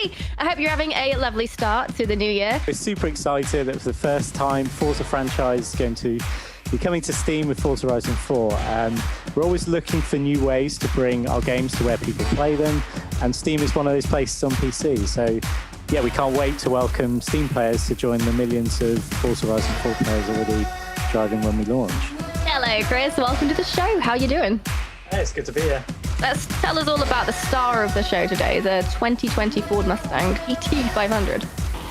everybody. I hope you're having a lovely start to the new year. We're super excited. It was the first time Forza franchise is going to be coming to Steam with Forza Horizon 4. We're always looking for new ways to bring our games to where people play them, and Steam is one of those places on PC. So yeah, we can't wait to welcome Steam players to join the millions of Forza Horizon 4 players already driving when we launch. Hello, Chris. Welcome to the show. How are you doing? Hey, it's good to be here. Let's tell us all about the star of the show today, the 2020 Ford Mustang GT500.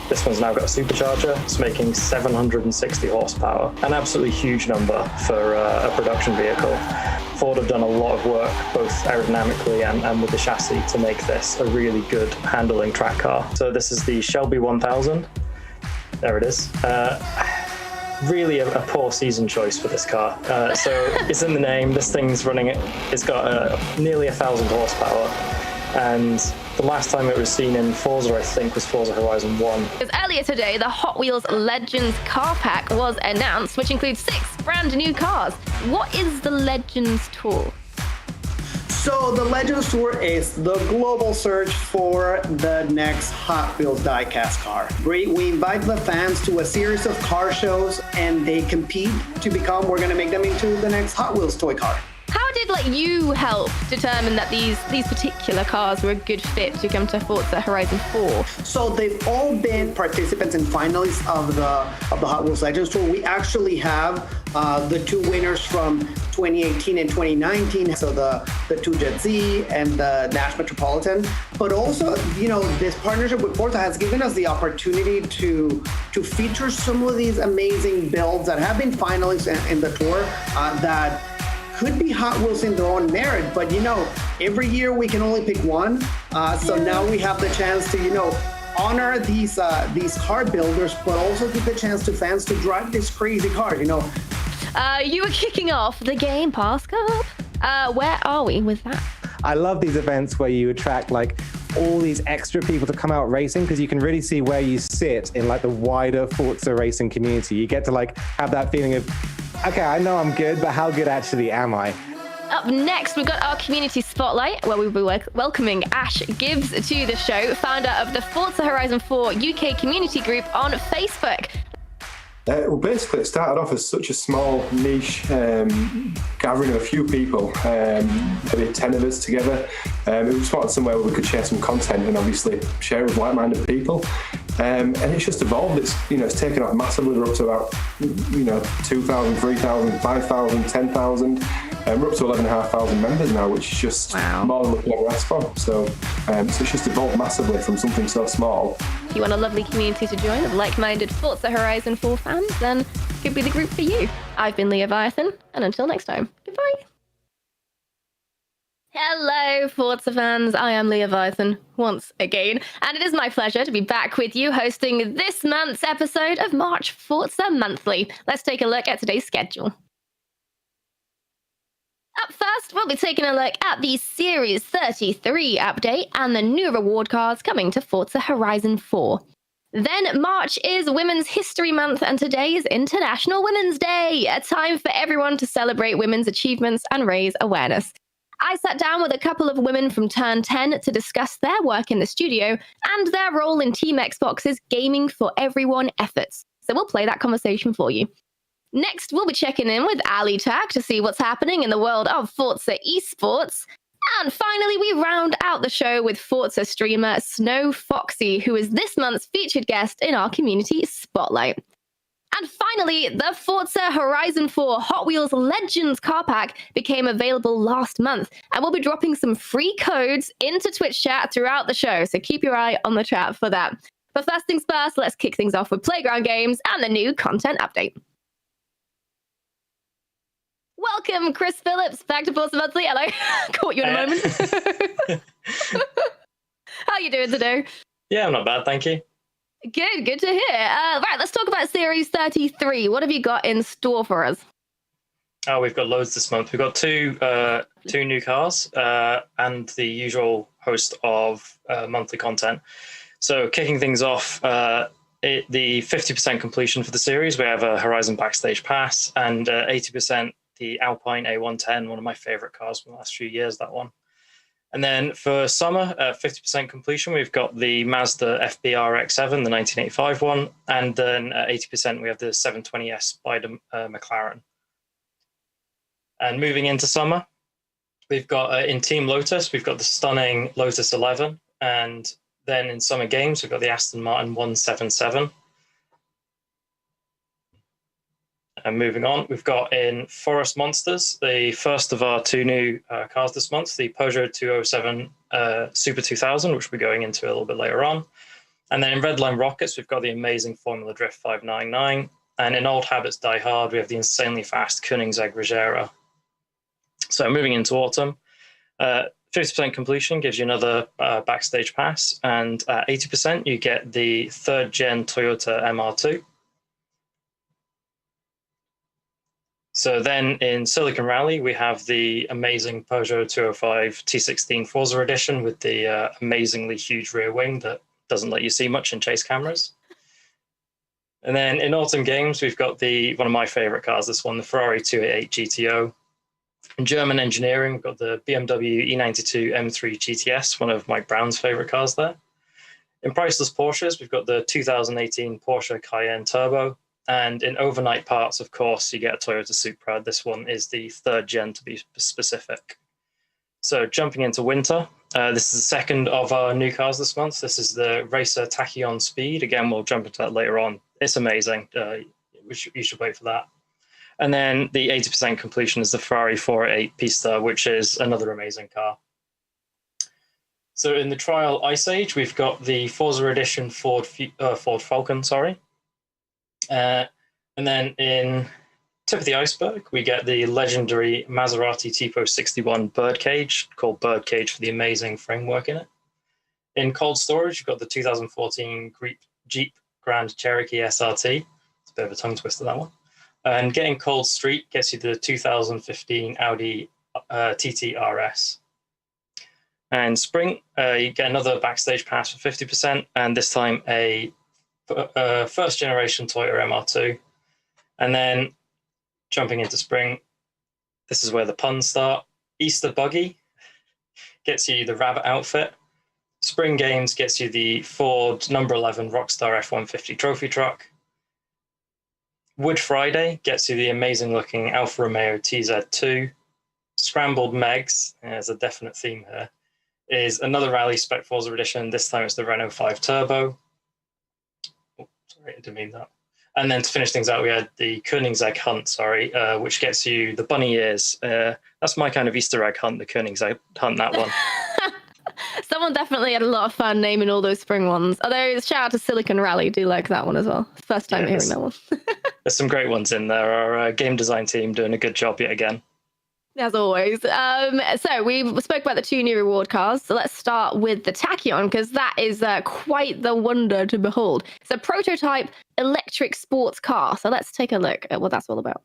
This one's now got a supercharger. It's making 760 horsepower, an absolutely huge number for a production vehicle. Ford have done a lot of work, both aerodynamically and with the chassis, to make this a really good handling track car. So this is the Shelby 1000. There it is. Really a poor season choice for this car. So it's in the name. This thing's running, it's got nearly 1,000 horsepower. And the last time it was seen in Forza, I think, was Forza Horizon 1. Because earlier today, the Hot Wheels Legends car pack was announced, which includes 6 brand new cars. What is the Legends Tour? So the Legends Tour is the global search for the next Hot Wheels diecast car. We invite the fans to a series of car shows, and they compete to become, we're going to make them into the next Hot Wheels toy car. How did you help determine that these particular cars were a good fit to come to Forza Horizon 4? So they've all been participants and finalists of the Hot Wheels Legends Tour. We actually have the 2 winners from 2018 and 2019. So the 2 Jet Z and the Nash Metropolitan. But also, this partnership with Forza has given us the opportunity to feature some of these amazing builds that have been finalists in the tour that could be Hot Wheels in their own merit, but every year we can only pick one. So now we have the chance to, honor these car builders, but also give the chance to fans to drive this crazy car. You were kicking off the Game Pass Cup. Where are we with that? I love these events where you attract all these extra people to come out racing, because you can really see where you sit in the wider Forza racing community. You get to have that feeling of, okay, I know I'm good, but how good actually am I? Up next, we've got our community spotlight, where we'll be welcoming Ash Gibbs to the show, founder of the Forza Horizon 4 UK community group on Facebook. Well, basically, it started off as such a small niche gathering of a few people, maybe 10 of us together. We just wanted somewhere where we could share some content and obviously share it with like-minded people. And it's just evolved. It's taken off massively. We're up to about 2,000, 3,000, 5,000, 10,000. We're up to 11,500 members now, which is just more than we could ever ask for. So it's just evolved massively from something so small. If you want a lovely community to join of like-minded Forza Horizon 4 fans, then could be the group for you. I've been Leviathan, and until next time, goodbye. Hello, Forza fans. I am Leviathan once again, and it is my pleasure to be back with you hosting this month's episode of March Forza Monthly. Let's take a look at today's schedule. Up first, we'll be taking a look at the Series 33 update and the new reward cards coming to Forza Horizon 4. Then March is Women's History Month, and today is International Women's Day, a time for everyone to celebrate women's achievements and raise awareness. I sat down with a couple of women from Turn 10 to discuss their work in the studio and their role in Team Xbox's Gaming for Everyone efforts. So we'll play that conversation for you. Next, we'll be checking in with Ali Tag to see what's happening in the world of Forza Esports. And finally, we round out the show with Forza streamer SnowFoxy, who is this month's featured guest in our community spotlight. And finally, the Forza Horizon 4 Hot Wheels Legends car pack became available last month, and we'll be dropping some free codes into Twitch chat throughout the show, so keep your eye on the chat for that. But first things first, let's kick things off with Playground Games and the new content update. Welcome, Chris Phillips, back to Forza Monthly. Hello. Caught you in a moment. How are you doing today? Yeah, I'm not bad, thank you. Good to hear. Right, let's talk about Series 33. What have you got in store for us? Oh, we've got loads this month. We've got two new cars and the usual host of monthly content. So kicking things off, the 50% completion for the series, we have a Horizon Backstage Pass, and 80% the Alpine A110, one of my favorite cars from the last few years, that one. And then for summer, 50% completion, we've got the Mazda FBRX7, the 1985 one, and then at 80% we have the 720S by McLaren. And moving into summer, we've got in Team Lotus, we've got the stunning Lotus 11, and then in summer games, we've got the Aston Martin 177. And moving on, we've got in Forest Monsters, the first of our 2 new cars this month, the Peugeot 207 Super 2000, which we're going into a little bit later on. And then in Redline Rockets, we've got the amazing Formula Drift 599. And in Old Habits Die Hard, we have the insanely fast Koenigsegg Regera. So moving into autumn, 50% completion gives you another backstage pass. And at 80%, you get the 3rd gen Toyota MR2. So then in Silicon Rally, we have the amazing Peugeot 205 T16 Forza Edition with the amazingly huge rear wing that doesn't let you see much in chase cameras. And then in Autumn Games, we've got one of my favorite cars, this one, the Ferrari 288 GTO. In German engineering, we've got the BMW E92 M3 GTS, one of Mike Brown's favorite cars there. In Priceless Porsches, we've got the 2018 Porsche Cayenne Turbo. And in overnight parts, of course, you get a Toyota Supra. This one is the 3rd gen to be specific. So jumping into winter, this is the second of our new cars this month. This is the Racer Tachyon Speed. Again, we'll jump into that later on. It's amazing. You should wait for that. And then the 80% completion is the Ferrari 488 Pista, which is another amazing car. So in the Trial Ice Age, we've got the Forza Edition Ford Falcon, sorry. And then in Tip of the Iceberg, we get the legendary Maserati Tipo 61 Birdcage, called Birdcage for the amazing framework in it. In Cold Storage, you've got the 2014 Jeep Grand Cherokee SRT. It's a bit of a tongue twister, that one. And getting Cold Street gets you the 2015 Audi TT RS. And spring, you get another backstage pass for 50%, and this time a first generation Toyota MR2. And then jumping into spring, this is where the puns start. Easter Buggy gets you the Rabbit outfit. Spring Games gets you the Ford number 11 Rockstar F-150 trophy truck. Wood Friday gets you the amazing looking Alfa Romeo TZ2. Scrambled Megs, there's a definite theme here, is another rally spec Forza edition. This time it's the Renault 5 Turbo. Oh, sorry, I didn't mean that. And then to finish things out, we had the Koenigsegg Hunt, which gets you the bunny ears. That's my kind of Easter egg hunt, the Koenigsegg Hunt, that one. Someone definitely had a lot of fun naming all those spring ones. Although, shout out to Silicon Rally, do like that one as well. First time hearing that one. There's some great ones in there. Our game design team doing a good job yet again. As always. So we spoke about the 2 new reward cars. So let's start with the Tachyon, because that is quite the wonder to behold. It's a prototype electric sports car. So let's take a look at what that's all about.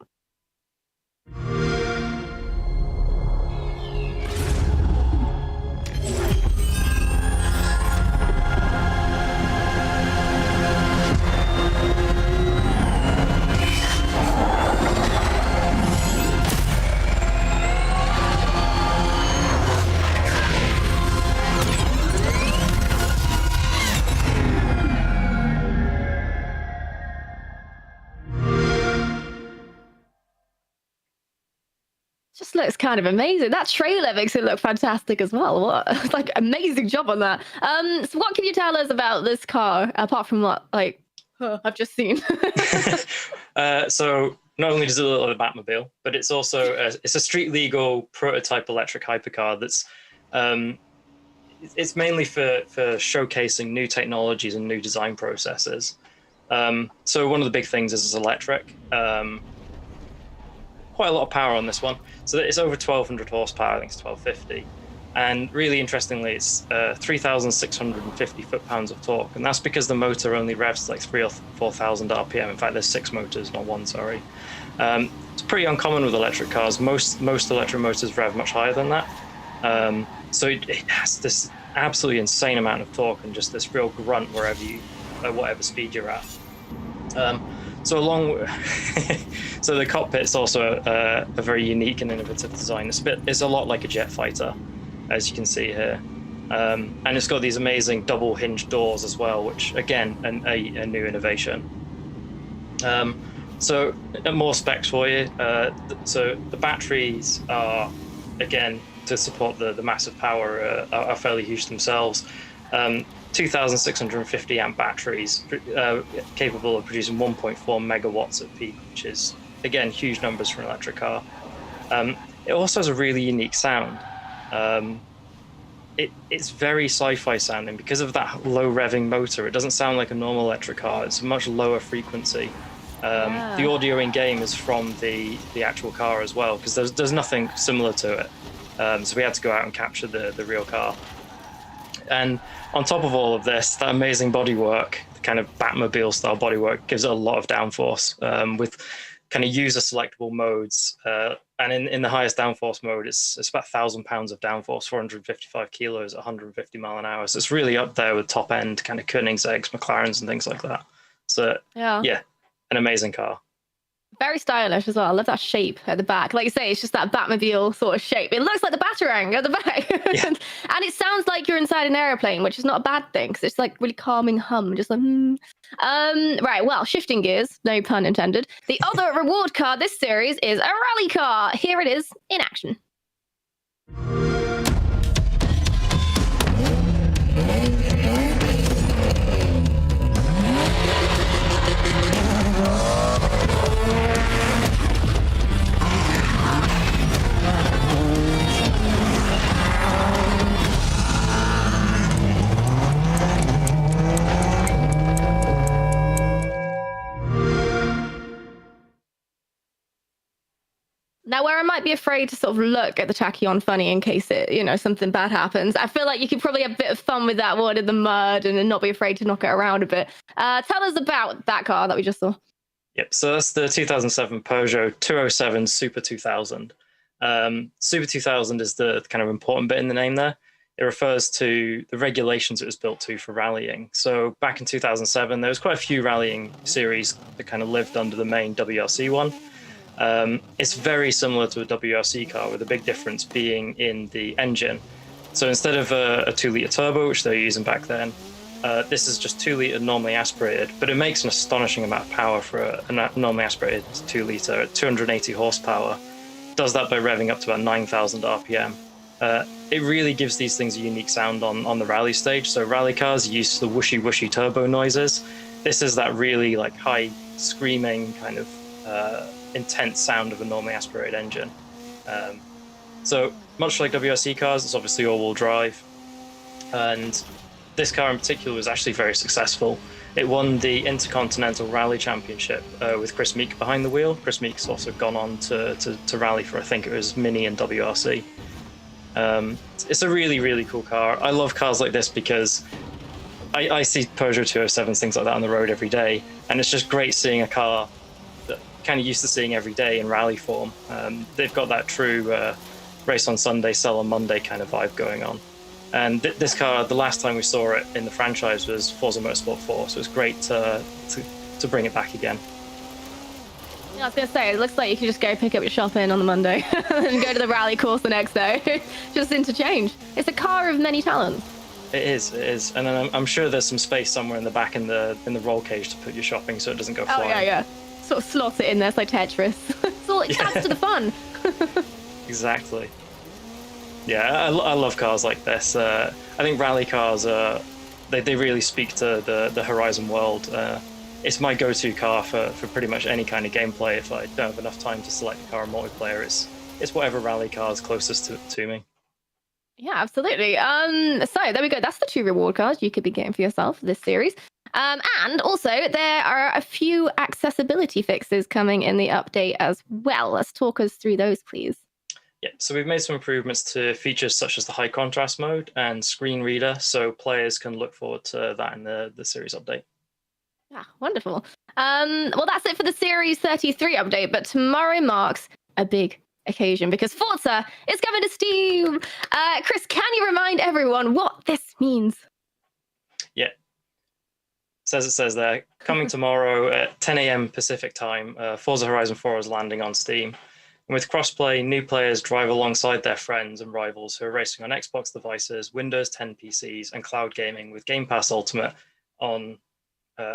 Just looks kind of amazing. That trailer makes it look fantastic as well. What like amazing job on that. So what can you tell us about this car apart from what I've just seen? So not only does it look like a Batmobile, but it's also it's a street legal prototype electric hypercar that's it's mainly for showcasing new technologies and new design processes. So one of the big things is it's electric. Quite a lot of power on this one. So it's over 1,200 horsepower, I think it's 1,250. And really interestingly, it's 3,650 foot-pounds of torque. And that's because the motor only revs to like 3,000 or 4,000 RPM. In fact, there's 6 motors, not 1, sorry. It's pretty uncommon with electric cars. Most electric motors rev much higher than that. So it has this absolutely insane amount of torque and just this real grunt wherever at whatever speed you're at. So the cockpit's also a very unique and innovative design. It's a lot like a jet fighter. as you can see here. And it's got these amazing double hinge doors as well, which again, a new innovation. So more specs for you. So the batteries are, again, to support the massive power, are fairly huge themselves. 2,650 amp batteries, capable of producing 1.4 megawatts at peak, which is, again, huge numbers for an electric car. It also has a really unique sound. It's very sci-fi sounding because of that low revving motor. It doesn't sound like a normal electric car. It's a much lower frequency. The audio in game is from the actual car as well, because there's nothing similar to it. So we had to go out and capture the real car. And on top of all of this, that amazing bodywork, the kind of Batmobile style bodywork, gives it a lot of downforce with kind of user selectable modes. And in the highest downforce mode, it's about 1,000 pounds of downforce, 455 kilos at 150 mile an hour. So it's really up there with top end kind of Koenigsegg's, McLarens, and things like that. So yeah, an amazing car. Very stylish as well. I love that shape at the back. Like you say, it's just that Batmobile sort of shape. It looks like the Batarang at the back. Yeah. And it sounds like you're inside an aeroplane, which is not a bad thing, because it's like really calming hum, just like, Right, well, shifting gears, no pun intended. The other reward car this series is a rally car. Here it is in action. Now, where I might be afraid to sort of look at the Tachyon funny in case something bad happens, I feel like you could probably have a bit of fun with that one in the mud and not be afraid to knock it around a bit. Tell us about that car that we just saw. Yep, so that's the 2007 Peugeot 207 Super 2000. Super 2000 is the kind of important bit in the name there. It refers to the regulations it was built to for rallying. So back in 2007, there was quite a few rallying series that kind of lived under the main WRC one. It's very similar to a WRC car, with the big difference being in the engine. So instead of a 2-litre turbo, which they were using back then, this is just 2-litre normally aspirated, but it makes an astonishing amount of power for a normally aspirated 2-litre at 280 horsepower. Does that by revving up to about 9,000 RPM. It really gives these things a unique sound on the rally stage. So rally cars are used to the whooshy whooshy turbo noises. This is that really like high screaming kind of intense sound of a normally aspirated engine. So much like WRC cars, it's obviously all-wheel drive, and this car in particular was actually very successful. It won the Intercontinental Rally Championship with Chris Meek behind the wheel. Chris Meek's also gone on to rally for, I think it was Mini and WRC. It's a really, really cool car. I love cars like this because I see Peugeot 207s, things like that on the road every day, and it's just great seeing a car kind of used to seeing every day in rally form. They've got that true race on Sunday, sell on Monday kind of vibe going on. And this car, the last time we saw it in the franchise was Forza Motorsport 4, so it's great to bring it back again. Yeah, I was going to say, it looks like you could just go pick up your shopping on the Monday and go to the rally course the next day. Just interchange. It's a car of many talents. It is. And then I'm sure there's some space somewhere in the back in the roll cage to put your shopping so it doesn't go flying. Oh, yeah. Sort of slot it in there, it's like Tetris. It adds to the fun. Exactly. Yeah, I love cars like this. I think rally cars they really speak to the Horizon world. It's my go-to car for pretty much any kind of gameplay. If I don't have enough time to select a car in multiplayer, it's whatever rally car is closest to me. Yeah, absolutely. So there we go. That's the 2 reward cards you could be getting for yourself this series. And also, there are a few accessibility fixes coming in the update as well. Let's talk us through those, please. Yeah, so we've made some improvements to features such as the high contrast mode and screen reader, so players can look forward to that in the series update. Yeah, wonderful. Well, that's it for the Series 33 update, but tomorrow marks a big occasion because Forza is coming to Steam. Chris, can you remind everyone what this means? Yeah. As it says there, coming tomorrow at 10 a.m. Pacific time, Forza Horizon 4 is landing on Steam. And with crossplay, new players drive alongside their friends and rivals who are racing on Xbox devices, Windows 10 PCs, and cloud gaming with Game Pass Ultimate on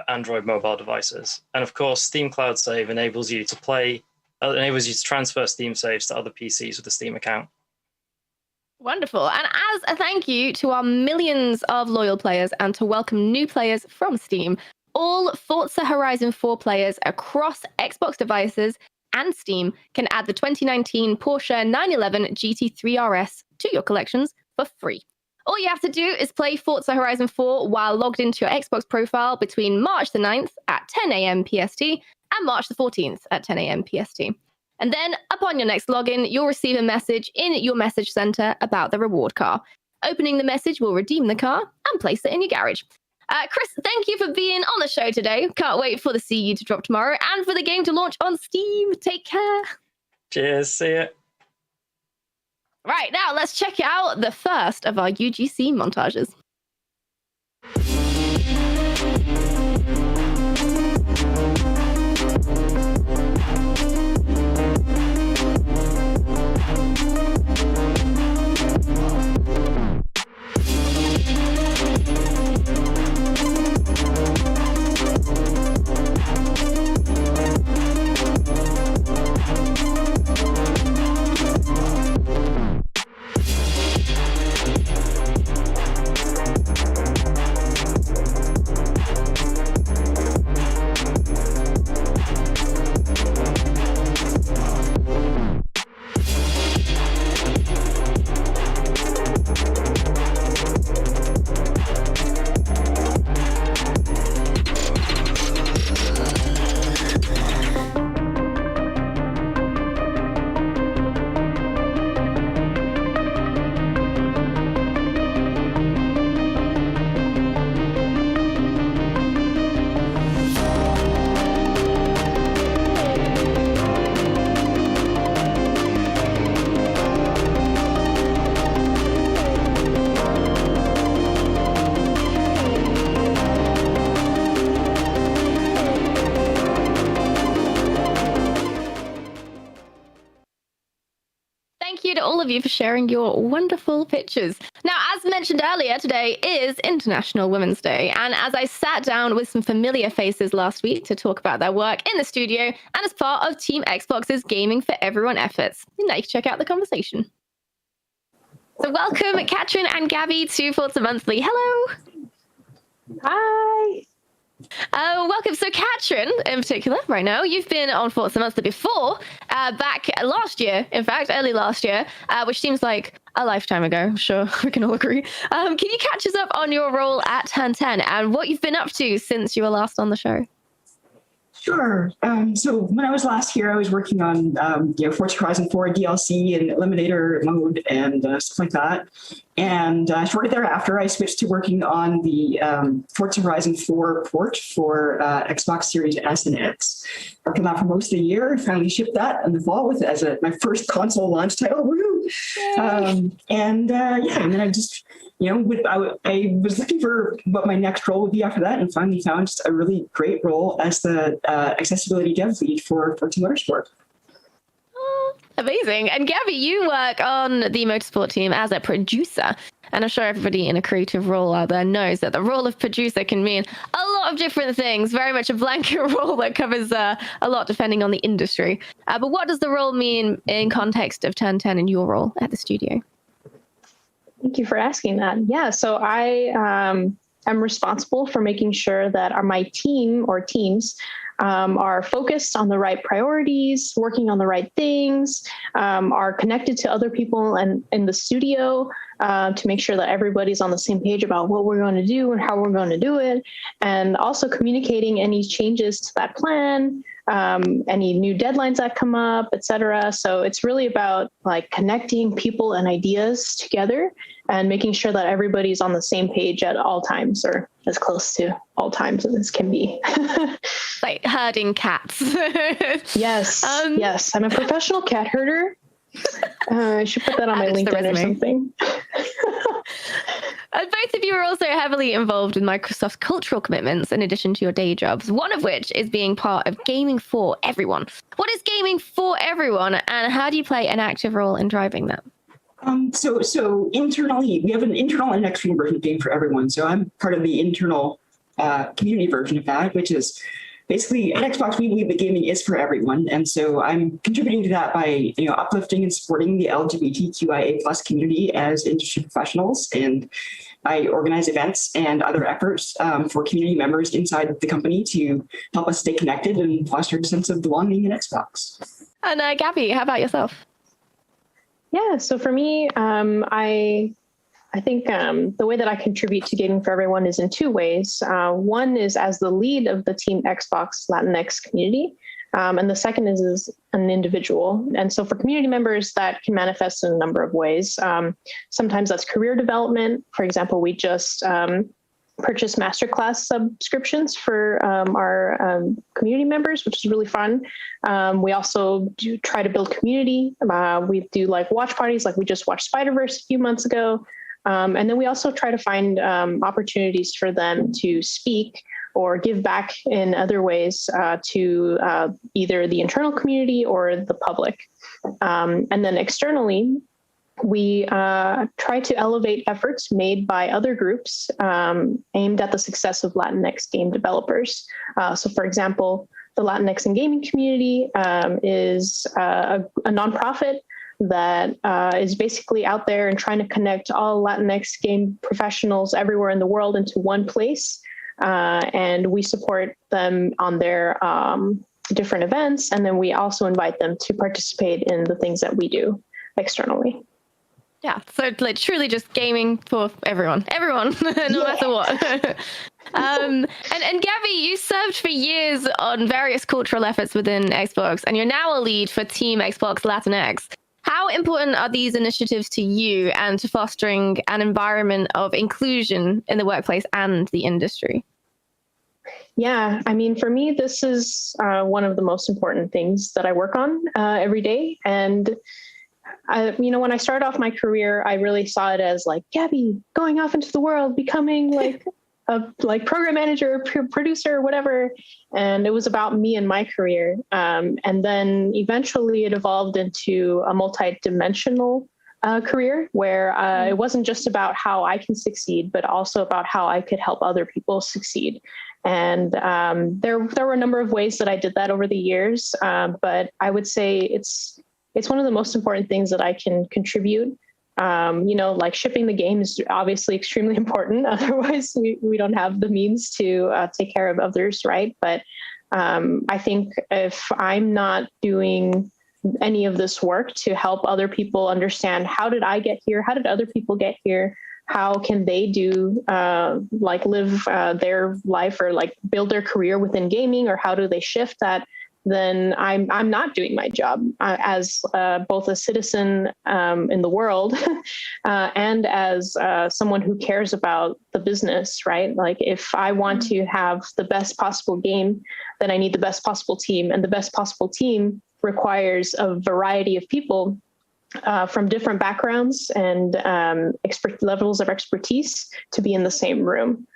Android mobile devices. And of course, Steam Cloud Save enables you to transfer Steam saves to other PCs with a Steam account. Wonderful. And as a thank you to our millions of loyal players and to welcome new players from Steam, all Forza Horizon 4 players across Xbox devices and Steam can add the 2019 Porsche 911 GT3 RS to your collections for free. All you have to do is play Forza Horizon 4 while logged into your Xbox profile between March the 9th at 10 a.m. PST and March the 14th at 10 a.m. PST. And then, upon your next login, you'll receive a message in your message center about the reward car. Opening the message will redeem the car and place it in your garage. Chris, thank you for being on the show today. Can't wait for the CU to drop tomorrow and for the game to launch on Steam. Take care. Cheers. See ya. Right, now let's check out the first of our UGC montages. All of you for sharing your wonderful pictures. Now, as mentioned earlier, today is International Women's Day, and as I sat down with some familiar faces last week to talk about their work in the studio and as part of Team Xbox's Gaming for Everyone efforts, now you can check out the conversation. So welcome, Katrin and Gaby, to Forza Monthly. Hello. Hi. Welcome. So Katrin, in particular, right now, you've been on Forza Monthly before, back last year, in fact, early last year, which seems like a lifetime ago. I'm sure we can all agree. Can you catch us up on your role at Turn 10 and what you've been up to since you were last on the show? Sure. So when I was last here, I was working on Forza Horizon 4 DLC and Eliminator mode and stuff like that. And shortly thereafter, I switched to working on the Forza Horizon 4 port for Xbox Series S and X. Worked on that for most of the year. Finally shipped that in the fall with as my first console launch title. Woo! And then I just I was looking for what my next role would be after that, and finally found just a really great role as the accessibility dev lead for Team Motorsport. Oh, amazing. And Gaby, you work on the Motorsport team as a producer. And I'm sure everybody in a creative role out there knows that the role of producer can mean a lot of different things, very much a blanket role that covers a lot depending on the industry. But what does the role mean in context of Turn 10 and your role at the studio? Thank you for asking that. Yeah, so I am responsible for making sure that my team or teams are focused on the right priorities, working on the right things, are connected to other people and in the studio to make sure that everybody's on the same page about what we're going to do and how we're going to do it, and also communicating any changes to that plan, any new deadlines that come up, etc. So it's really about like connecting people and ideas together and making sure that everybody's on the same page at all times, or as close to all times as can be. Like herding cats. Yes, yes. I'm a professional cat herder. I should put that on my LinkedIn or something. Both of you are also heavily involved with Microsoft's cultural commitments in addition to your day jobs, one of which is being part of Gaming for Everyone. What is Gaming for Everyone, and how do you play an active role in driving that? So internally, we have an internal and external version of Game for Everyone. So I'm part of the internal community version of that, which is basically at Xbox, we believe that gaming is for everyone. And so I'm contributing to that by uplifting and supporting the LGBTQIA plus community as industry professionals. And I organize events and other efforts for community members inside the company to help us stay connected and foster a sense of belonging in Xbox. And Gaby, how about yourself? Yeah, so for me, I think the way that I contribute to Gaming for Everyone is in two ways. One is as the lead of the Team Xbox Latinx community, and the second is as an individual. And so for community members, that can manifest in a number of ways. Sometimes that's career development. For example, we just purchased masterclass subscriptions for our community members, which is really fun. We also do try to build community. We do like watch parties, like we just watched Spider-Verse a few months ago. And then we also try to find opportunities for them to speak or give back in other ways to either the internal community or the public. And then externally, we try to elevate efforts made by other groups aimed at the success of Latinx game developers. So for example, the Latinx and gaming community is a nonprofit that is basically out there and trying to connect all Latinx game professionals everywhere in the world into one place. And we support them on their different events. And then we also invite them to participate in the things that we do externally. Yeah, so like truly just gaming for everyone, no matter what. And Gaby, you served for years on various cultural efforts within Xbox, and you're now a lead for Team Xbox Latinx. How important are these initiatives to you and to fostering an environment of inclusion in the workplace and the industry? Yeah, I mean, for me, this is one of the most important things that I work on every day. And when I started off my career, I really saw it as like Gaby going off into the world, becoming like a program manager, producer, whatever. And it was about me and my career. And then eventually it evolved into a multi-dimensional career where it wasn't just about how I can succeed, but also about how I could help other people succeed. And there were a number of ways that I did that over the years. But I would say it's one of the most important things that I can contribute. Like shipping the game is obviously extremely important. Otherwise, we don't have the means to take care of others, right? But I think if I'm not doing any of this work to help other people understand how did I get here? How did other people get here? How can they do live their life or like build their career within gaming, or how do they shift that? Then I'm not doing my job as both a citizen in the world and as someone who cares about the business, right? Like if I want to have the best possible game, then I need the best possible team, and the best possible team requires a variety of people from different backgrounds and levels of expertise to be in the same room.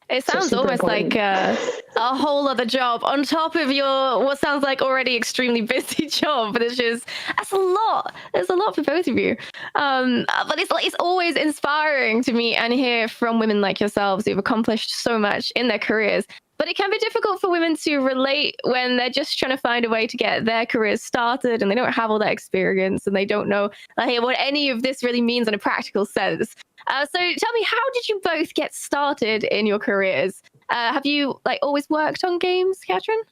It sounds almost like a whole other job on top of your what sounds like already extremely busy job, which is that's a lot. There's a lot for both of you. But it's always inspiring to meet and hear from women like yourselves who've accomplished so much in their careers. But it can be difficult for women to relate when they're just trying to find a way to get their careers started and they don't have all that experience and they don't know what any of this really means in a practical sense. So tell me, how did you both get started in your careers? Have you always worked on games, Katrin?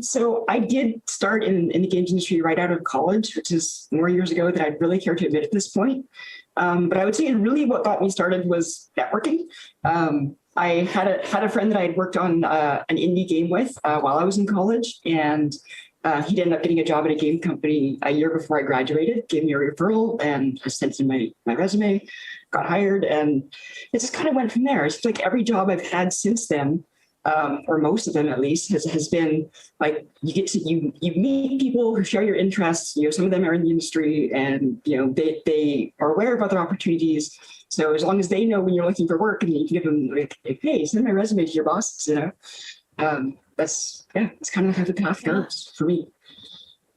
So I did start in the games industry right out of college, which is more years ago than I'd really care to admit at this point. But I would say really what got me started was networking. I had a friend that I had worked on an indie game with while I was in college, and he'd ended up getting a job at a game company a year before I graduated, gave me a referral, and I sent in my resume, got hired, and it just kind of went from there. It's like every job I've had since then or most of them at least, has been like you meet people who share your interests. Some of them are in the industry, and they are aware of other opportunities. So as long as they know when you're looking for work, and you can give them like, hey, send my resume to your bosses. That's kind of how the path goes for me.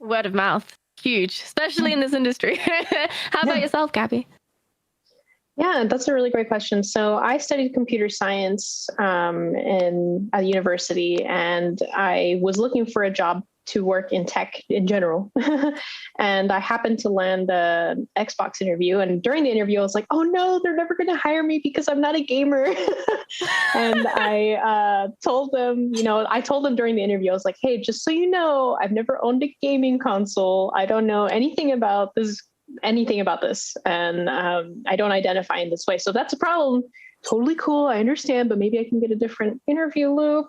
Word of mouth, huge, especially in this industry. How about yourself, Gaby? Yeah, that's a really great question. So I studied computer science at university, and I was looking for a job to work in tech in general. And I happened to land an Xbox interview. And during the interview, I was like, oh no, they're never going to hire me because I'm not a gamer. And I told them, during the interview, I was like, hey, just so you know, I've never owned a gaming console. I don't know anything about this. And I don't identify in this way. So that's a problem. Totally cool. I understand, but maybe I can get a different interview loop,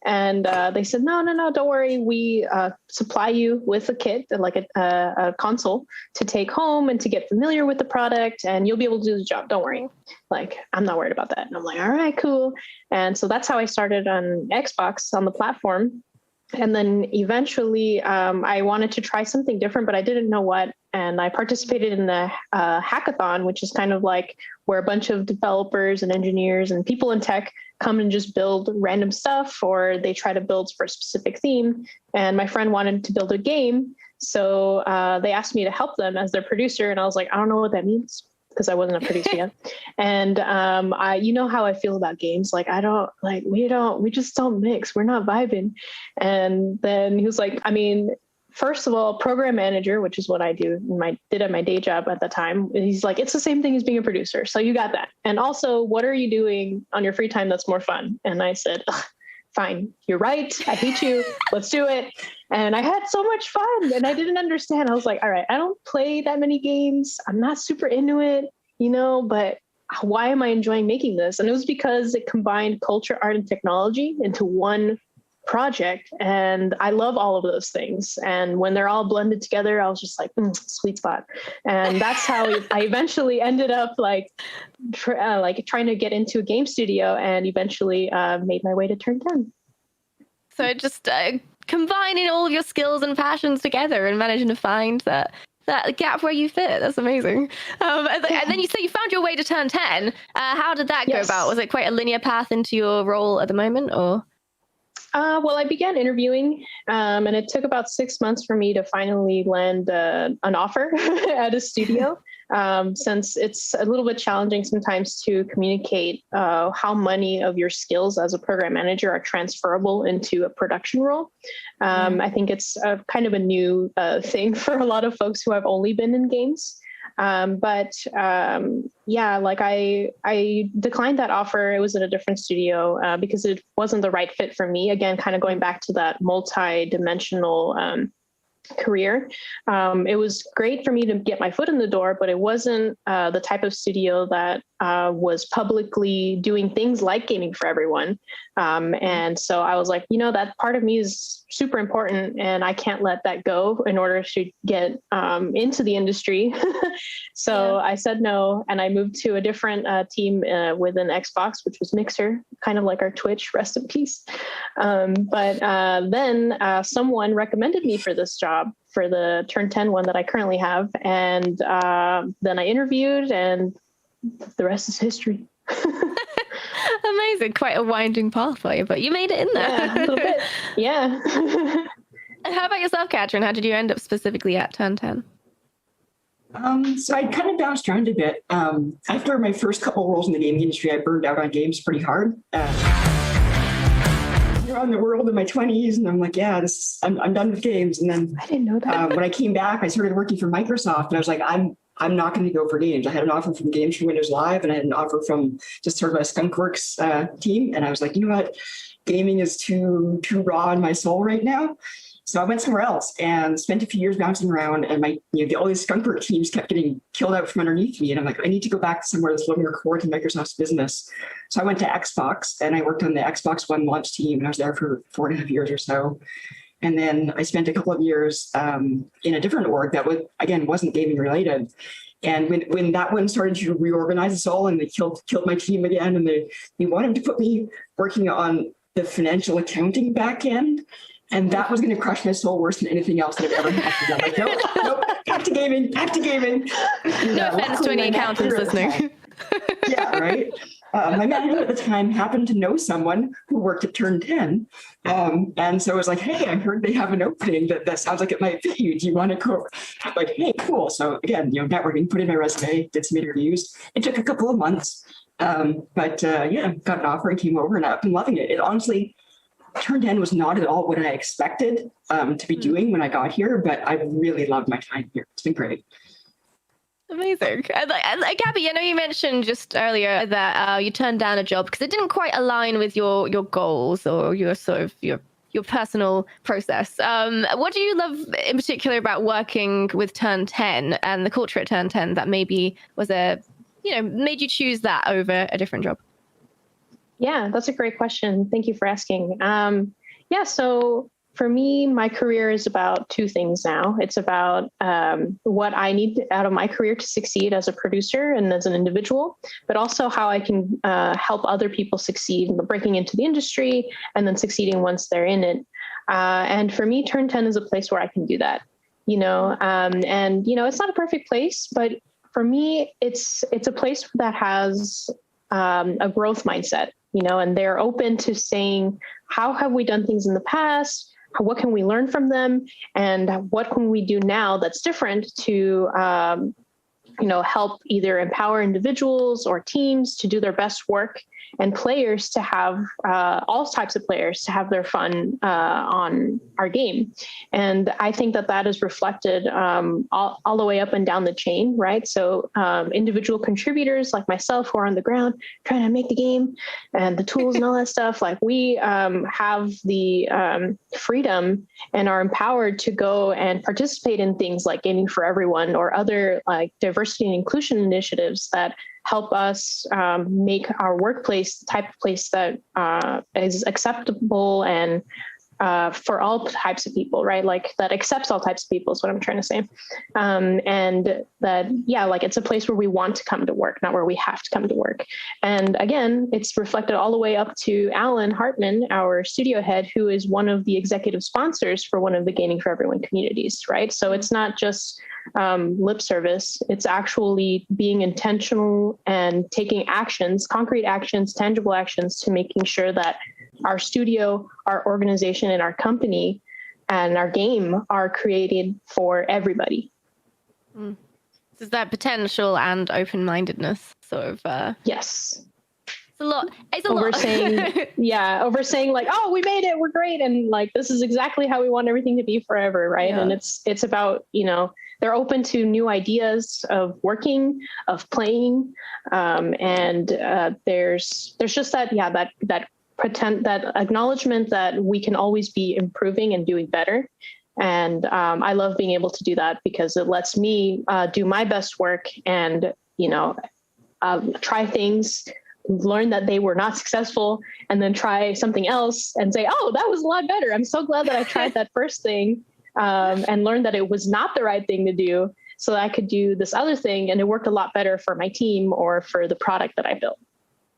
And they said, no, don't worry. We supply you with a kit, like a console to take home and to get familiar with the product, and you'll be able to do the job. Don't worry. Like, I'm not worried about that. And I'm like, all right, cool. And so that's how I started on Xbox on the platform. And then eventually I wanted to try something different, but I didn't know what. And I participated in the hackathon, which is kind of like where a bunch of developers and engineers and people in tech come and just build random stuff, or they try to build for a specific theme. And my friend wanted to build a game. So they asked me to help them as their producer. And I was like, I don't know what that means, because I wasn't a producer yet. And you know how I feel about games. Like, we just don't mix. We're not vibing. And then he was like, first of all, program manager, which is what I did at my day job at the time. He's like, it's the same thing as being a producer. So you got that. And also, what are you doing on your free time that's more fun? And I said, fine, you're right. I hate you. Let's do it. And I had so much fun, and I didn't understand. I was like, all right, I don't play that many games. I'm not super into it, but why am I enjoying making this? And it was because it combined culture, art, and technology into one project. And I love all of those things. And when they're all blended together, I was just like, sweet spot. And that's how I eventually ended up trying to get into a game studio, and eventually made my way to Turn 10. So just combining all of your skills and passions together and managing to find that gap where you fit. That's amazing. And then you say you found your way to Turn 10. How did that go about? Was it quite a linear path into your role at the moment, or? Well, I began interviewing, and it took about 6 months for me to finally land an offer at a studio, since it's a little bit challenging sometimes to communicate how many of your skills as a program manager are transferable into a production role. I think it's kind of a new thing for a lot of folks who have only been in games. I declined that offer. It was at a different studio because it wasn't the right fit for me. Again, kind of going back to that multi-dimensional career. It was great for me to get my foot in the door, but it wasn't the type of studio that was publicly doing things like gaming for everyone. And so I was like, that part of me is super important, and I can't let that go in order to get into the industry. So I said no, and I moved to a different team within Xbox, which was Mixer, kind of like our Twitch, rest in peace. But then someone recommended me for this job, for the Turn 10 one that I currently have. And then I interviewed, and the rest is history. Amazing. Quite a winding path for you, but you made it in there. Yeah, a little bit. Yeah. And how about yourself, Katrin? How did you end up specifically at Turn 10? So I kind of bounced around a bit. After my first couple roles in the gaming industry, I burned out on games pretty hard. Around the world in my 20s, and I'm like, I'm done with games. And then I didn't know that. When I came back, I started working for Microsoft, and I was like, I'm not going to go for games. I had an offer from Games for Windows Live, and I had an offer from just sort of a Skunkworks team. And I was like, you know what? Gaming is too raw in my soul right now. So I went somewhere else and spent a few years bouncing around, and all these Skunkworks teams kept getting killed out from underneath me. And I'm like, I need to go back to somewhere that's a little more core to Microsoft's business. So I went to Xbox, and I worked on the Xbox One launch team, and I was there for 4.5 years or so. And then I spent a couple of years in a different org that wasn't gaming related. And when that one started to reorganize us all, and they killed my team again, and they wanted to put me working on the financial accounting back end, and that was going to crush my soul worse than anything else that I've ever had to do. I'm like, nope, back to gaming. No offense to any accountants listening. Yeah, right. My manager at the time happened to know someone who worked at Turn 10. And so I was like, hey, I heard they have an opening that sounds like it might fit you. Do you want to go? I'm like, hey, cool. So again, networking, put in my resume, did some interviews. It took a couple of months. But got an offer and came over, and I've been loving it. It honestly, Turn 10 was not at all what I expected to be doing when I got here, but I really loved my time here. It's been great. Amazing. And Gaby, I know you mentioned just earlier that you turned down a job because it didn't quite align with your goals or your sort of your personal process. What do you love in particular about working with Turn 10 and the culture at Turn 10 that maybe was made you choose that over a different job? Yeah, that's a great question. Thank you for asking. So for me, my career is about two things now. It's about what I need out of my career to succeed as a producer and as an individual, but also how I can help other people succeed in breaking into the industry and then succeeding once they're in it. And for me, Turn 10 is a place where I can do that. It's not a perfect place, but for me, it's a place that has a growth mindset, and they're open to saying, how have we done things in the past? What can we learn from them? And what can we do now that's different to, help either empower individuals or teams to do their best work, and players to have, all types of players to have their fun on our game. And I think that is reflected all the way up and down the chain, right? So individual contributors like myself who are on the ground trying to make the game and the tools and all that stuff, like we have the freedom and are empowered to go and participate in things like Gaming for Everyone or other like diversity and inclusion initiatives that help us make our workplace the type of place that is acceptable and for all types of people, right? Like that accepts all types of people is what I'm trying to say. And that, it's a place where we want to come to work, not where we have to come to work. And again, it's reflected all the way up to Alan Hartman, our studio head, who is one of the executive sponsors for one of the Gaming for Everyone communities, right? So it's not just lip service, it's actually being intentional and taking actions, concrete actions, tangible actions to making sure that our studio, our organization, and our company and our game are created for everybody. Is that potential and open-mindedness sort of? Yes. It's a lot. Oversaying like, oh, we made it, we're great, and like this is exactly how we want everything to be forever, right? Yeah. And it's about, they're open to new ideas of working, of playing, and there's just that acknowledgement that we can always be improving and doing better. And I love being able to do that because it lets me do my best work and, try things, learn that they were not successful, and then try something else and say, oh, that was a lot better. I'm so glad that I tried that first thing and learned that it was not the right thing to do so that I could do this other thing. And it worked a lot better for my team or for the product that I built.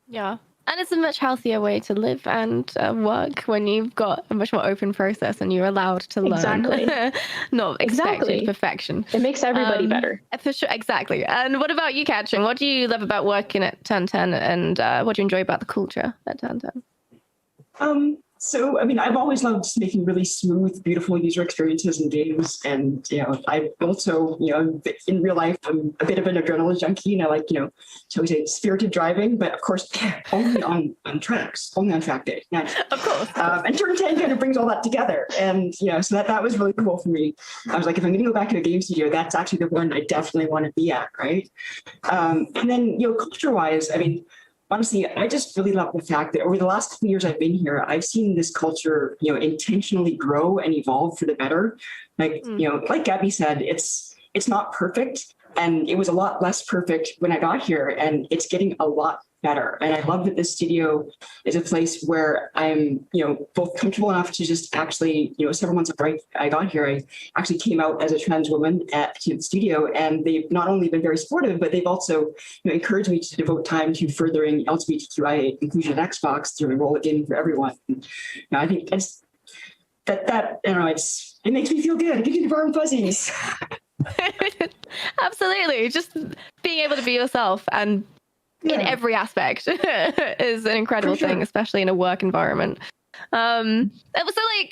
Yeah. And it's a much healthier way to live and work when you've got a much more open process and you're allowed to learn. Exactly. Not expected perfection. It makes everybody better. For sure. Exactly. And what about you, Katrin? What do you love about working at Turn 10 and what do you enjoy about the culture at Turn 10? So, I've always loved making really smooth, beautiful user experiences in games. And, I also, in real life, I'm a bit of an adrenaline junkie and I like, shall we say, spirited driving, but of course, only on tracks, only on track day. Of course. And Turn 10 kind of brings all that together. And, so that was really cool for me. I was like, if I'm going to go back to a game studio, that's actually the one I definitely want to be at, right? And then, culture-wise, honestly, I just really love the fact that over the last couple of years I've been here, I've seen this culture, intentionally grow and evolve for the better. Like, like Gaby said, it's not perfect, and it was a lot less perfect when I got here, and it's getting a lot better. And I love that this studio is a place where I'm, both comfortable enough to just actually, several months after I got here, I actually came out as a trans woman at the studio, and they've not only been very supportive, but they've also encouraged me to devote time to furthering LGBTQIA inclusion at Xbox through my role at Gaming for Everyone. And, I think that's that I don't know, it makes me feel good. It gives me the warm fuzzies. Absolutely. Just being able to be yourself and in every aspect is an incredible thing, especially in a work environment. So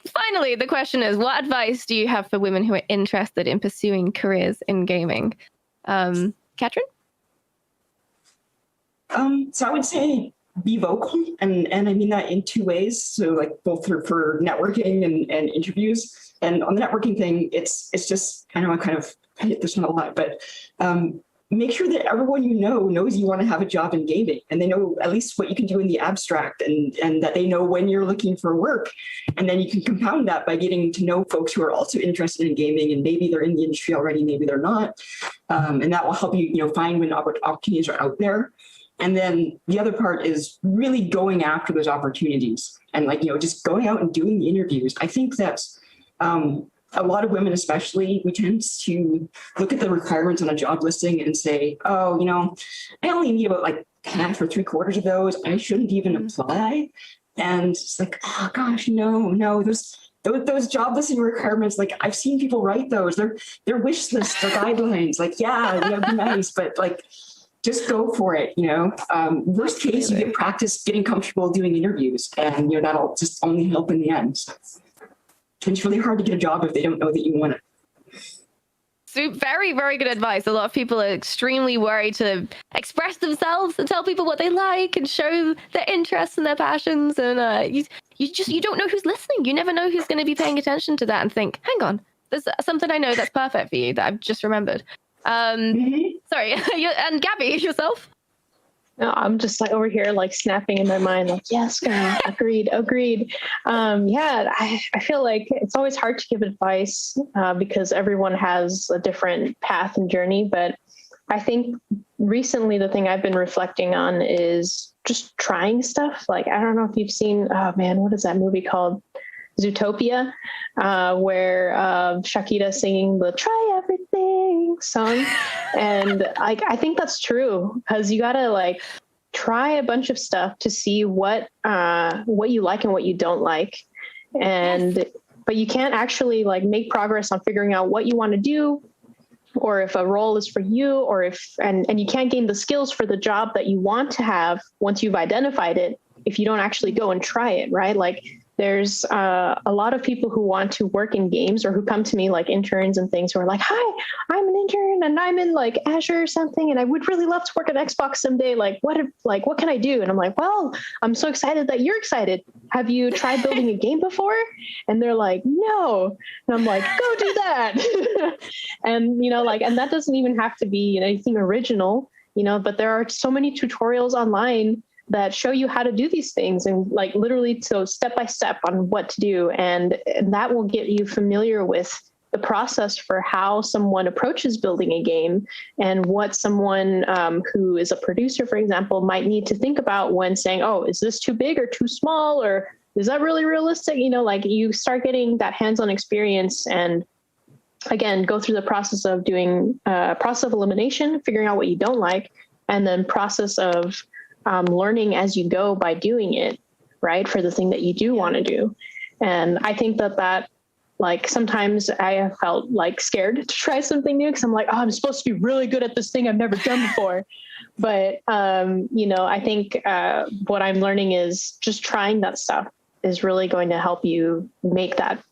finally, the question is, what advice do you have for women who are interested in pursuing careers in gaming? Katrin? So I would say be vocal, and I mean that in two ways. So like both for networking and interviews. And on the networking thing, it's just, I know I hit this one a lot, but make sure that everyone knows you want to have a job in gaming, and they know at least what you can do in the abstract, and that they know when you're looking for work. And then you can compound that by getting to know folks who are also interested in gaming, and maybe they're in the industry already, maybe they're not. And that will help you, find when opportunities are out there. And then the other part is really going after those opportunities and just going out and doing the interviews. I think that's a lot of women, especially, we tend to look at the requirements on a job listing and say, oh, I only need about half or 3/4 of those. I shouldn't even apply. And it's like, oh gosh, no, those job listing requirements, I've seen people write those. They're wish lists or guidelines. It'd be nice, but just go for it. Worst case, you get practice getting comfortable doing interviews, and that'll just only help in the end. So, it's really hard to get a job if they don't know that you want it. So very, very good advice. A lot of people are extremely worried to express themselves and tell people what they like and show their interests and their passions. And you don't know who's listening. You never know who's going to be paying attention to that and think, hang on, there's something I know that's perfect for you that I've just remembered. Sorry, and Gaby, yourself? No, I'm just over here snapping in my mind, yes, girl, agreed. I feel like it's always hard to give advice because everyone has a different path and journey. But I think recently the thing I've been reflecting on is just trying stuff. I don't know if you've seen, what is that movie called? Zootopia, where Shakira singing the "Try Everything" song, and I think that's true, because you gotta try a bunch of stuff to see what you like and what you don't like, but you can't actually make progress on figuring out what you want to do, or if a role is for you, or and you can't gain the skills for the job that you want to have once you've identified it if you don't actually go and try it, right? There's a lot of people who want to work in games, or who come to me interns and things, who are like, hi, I'm an intern and I'm in Azure or something, and I would really love to work at Xbox someday. What can I do? And I'm like, well, I'm so excited that you're excited. Have you tried building a game before? And they're like, no. And I'm like, go do that. And, and that doesn't even have to be anything original, but there are so many tutorials online that show you how to do these things, and literally so step by step on what to do. And that will get you familiar with the process for how someone approaches building a game, and what someone who is a producer, for example, might need to think about when saying, oh, is this too big or too small? Or is that really realistic? You start getting that hands-on experience, and again, go through the process of doing process of elimination, figuring out what you don't like, and then process of learning as you go by doing it, right, for the thing that you do want to do. And I think that sometimes I have felt scared to try something new, because I'm like, oh, I'm supposed to be really good at this thing I've never done before. But, I think what I'm learning is just trying that stuff is really going to help you make that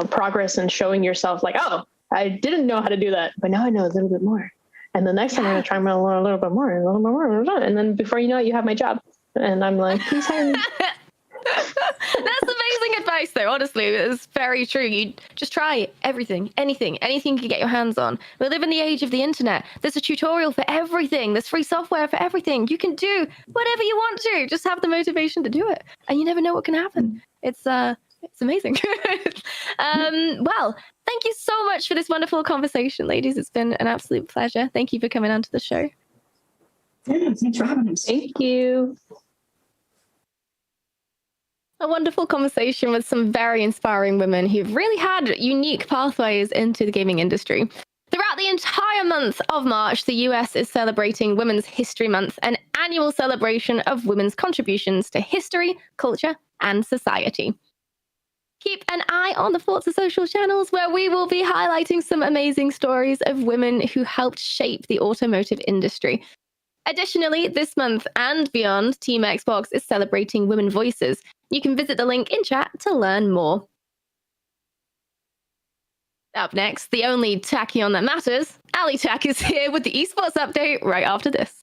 progress, and showing yourself oh, I didn't know how to do that, but now I know a little bit more. And the next time I'm going to try to learn a little bit more, and then before you know it, you have my job. And I'm like, please hire me. That's amazing advice, though. Honestly, it's very true. You just try everything, anything you can get your hands on. We live in the age of the internet. There's a tutorial for everything. There's free software for everything. You can do whatever you want to. Just have the motivation to do it, and you never know what can happen. It's amazing. Well, thank you so much for this wonderful conversation, ladies. It's been an absolute pleasure. Thank you for coming onto the show. Yeah, thanks for having us. Thank you. A wonderful conversation with some very inspiring women who've really had unique pathways into the gaming industry. Throughout the entire month of March, the US is celebrating Women's History Month, an annual celebration of women's contributions to history, culture, and society. Keep an eye on the Forza social channels, where we will be highlighting some amazing stories of women who helped shape the automotive industry. Additionally, this month and beyond, Team Xbox is celebrating Women Voices. You can visit the link in chat to learn more. Up next, the only tachyon that matters, Ali Tech is here with the Esports update right after this.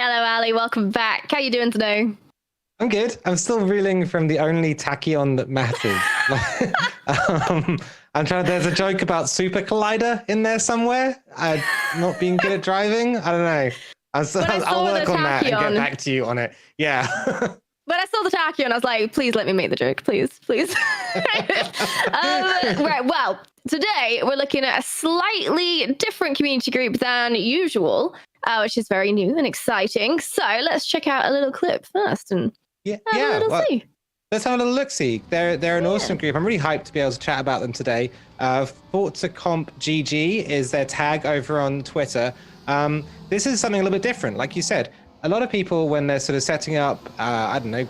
Hello, Ali. Welcome back. How you doing today? I'm good. I'm still reeling from the only tachyon that matters. I'm trying. There's a joke about Super Collider in there somewhere. Not being good at driving. I don't know. I'll work on that and get back to you on it. Yeah. When I saw the tachyon, I was like, please let me make the joke. Please. Right. Well, today we're looking at a slightly different community group than usual, which is very new and exciting. So let's check out a little clip first and have a little see. Let's have a little look-see. They're an awesome group. I'm really hyped to be able to chat about them today. Forza Comp GG is their tag over on Twitter. This is something a little bit different. Like you said, a lot of people, when they're sort of setting up,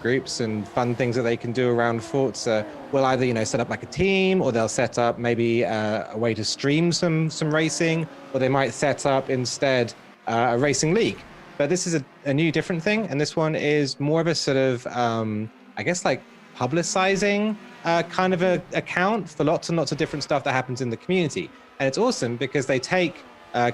groups and fun things that they can do around Forza, will either, set up like a team, or they'll set up maybe a way to stream some racing, or they might set up instead a racing league. But this is a new, different thing, and this one is more of a sort of, like publicizing kind of a account for lots and lots of different stuff that happens in the community. And it's awesome because they take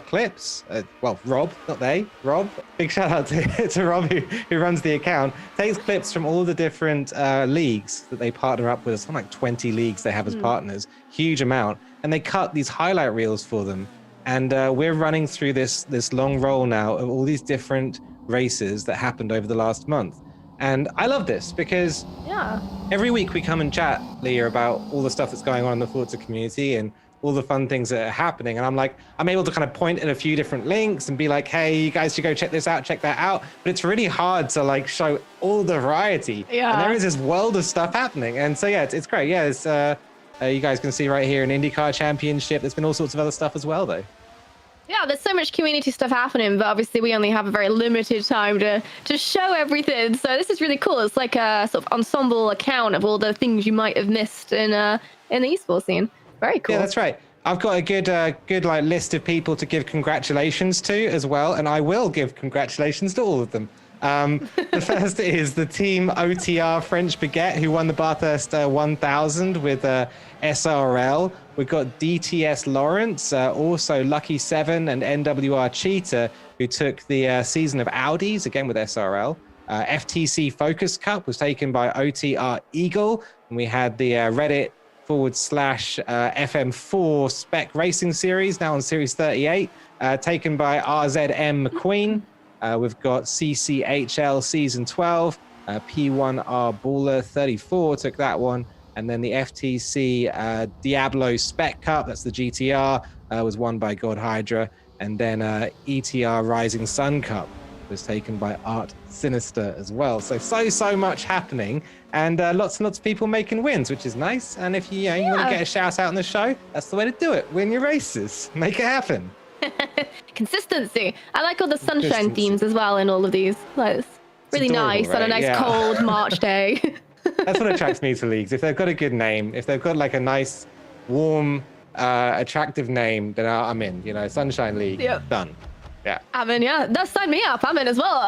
clips, Rob, not they, Rob, big shout out to Rob who runs the account, takes clips from all the different leagues that they partner up with. Something like 20 leagues they have as partners, huge amount, and they cut these highlight reels for them. And we're running through this long roll now of all these different races that happened over the last month. And I love this because every week we come and chat, Leah, about all the stuff that's going on in the Forza community and all the fun things that are happening. And I'm able to kind of point at a few different links and be like, hey, you guys should go check this out, check that out. But it's really hard to show all the variety. Yeah. And there is this world of stuff happening. And so, it's great. Yeah, it's, you guys can see right here an IndyCar championship. There's been all sorts of other stuff as well, though. Yeah, there's so much community stuff happening, but obviously we only have a very limited time to show everything. So this is really cool. It's like a sort of ensemble account of all the things you might have missed in the esports scene. Very cool. Yeah, that's right. I've got a good list of people to give congratulations to as well, and I will give congratulations to all of them. The first is the team OTR French Baguette, who won the Bathurst 1000 with SRL. We've got DTS Lawrence, also Lucky 7 and NWR Cheetah, who took the season of Audis, again with SRL. FTC Focus Cup was taken by OTR Eagle, and we had the Reddit /FM4 Spec Racing Series, now on Series 38, taken by RZM McQueen. We've got CCHL Season 12, P1R Baller 34 took that one. And then the FTC Diablo Spec Cup, that's the GTR, was won by God Hydra. And then ETR Rising Sun Cup was taken by Art Sinister as well. So much happening, and lots and lots of people making wins, which is nice. And if you want to get a shout out on the show, that's the way to do it. Win your races, make it happen. Consistency. I like all the sunshine themes as well in all of these. It's really adorable, nice, right? On a nice cold March day. That's what attracts me to leagues. If they've got a good name, if they've got a nice, warm, attractive name, then I'm in. Sunshine League, done. Yeah. I'm in, That's sign me up. I'm in as well.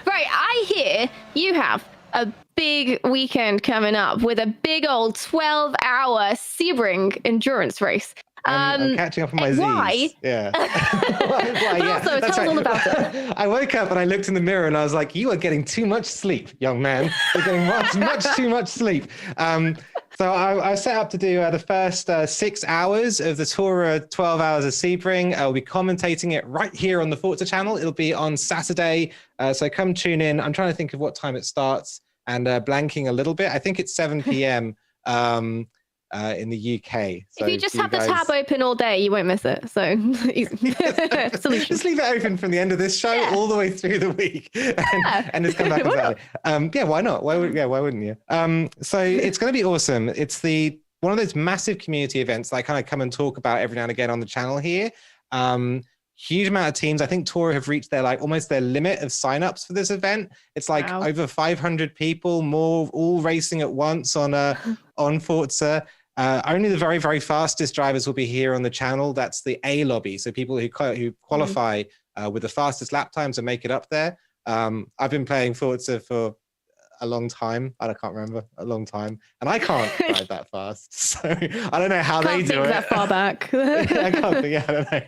Right, I hear you have a big weekend coming up with a big old 12-hour Sebring endurance race. I'm catching up on my Z's. Why? Yeah. Also, tell us all about it. I woke up and I looked in the mirror and I was like, you are getting too much sleep, young man. You're getting much too much sleep. So I set up to do the first 6 hours of the tour, 12 hours of Sebring. I'll be commentating it right here on the Forza channel. It'll be on Saturday. So come tune in. I'm trying to think of what time it starts and blanking a little bit. I think it's 7 p.m. In the UK. So if you just have the tab open all day, you won't miss it. So solution. Just leave it open from the end of this show all the way through the week, and just come back on Saturday. Yeah, why not? Why wouldn't you? So it's going to be awesome. It's one of those massive community events that I kind of come and talk about every now and again on the channel here. Huge amount of teams. I think Toro have reached their almost their limit of signups for this event. It's over 500 people, more all racing at once on Forza. Only the very, very fastest drivers will be here on the channel. That's the A lobby. So people who qualify with the fastest lap times and make it up there. I've been playing Forza for a long time. I can't remember, a long time. And I can't drive that fast. So I don't know how they do it. That far back. I can't think, I don't know.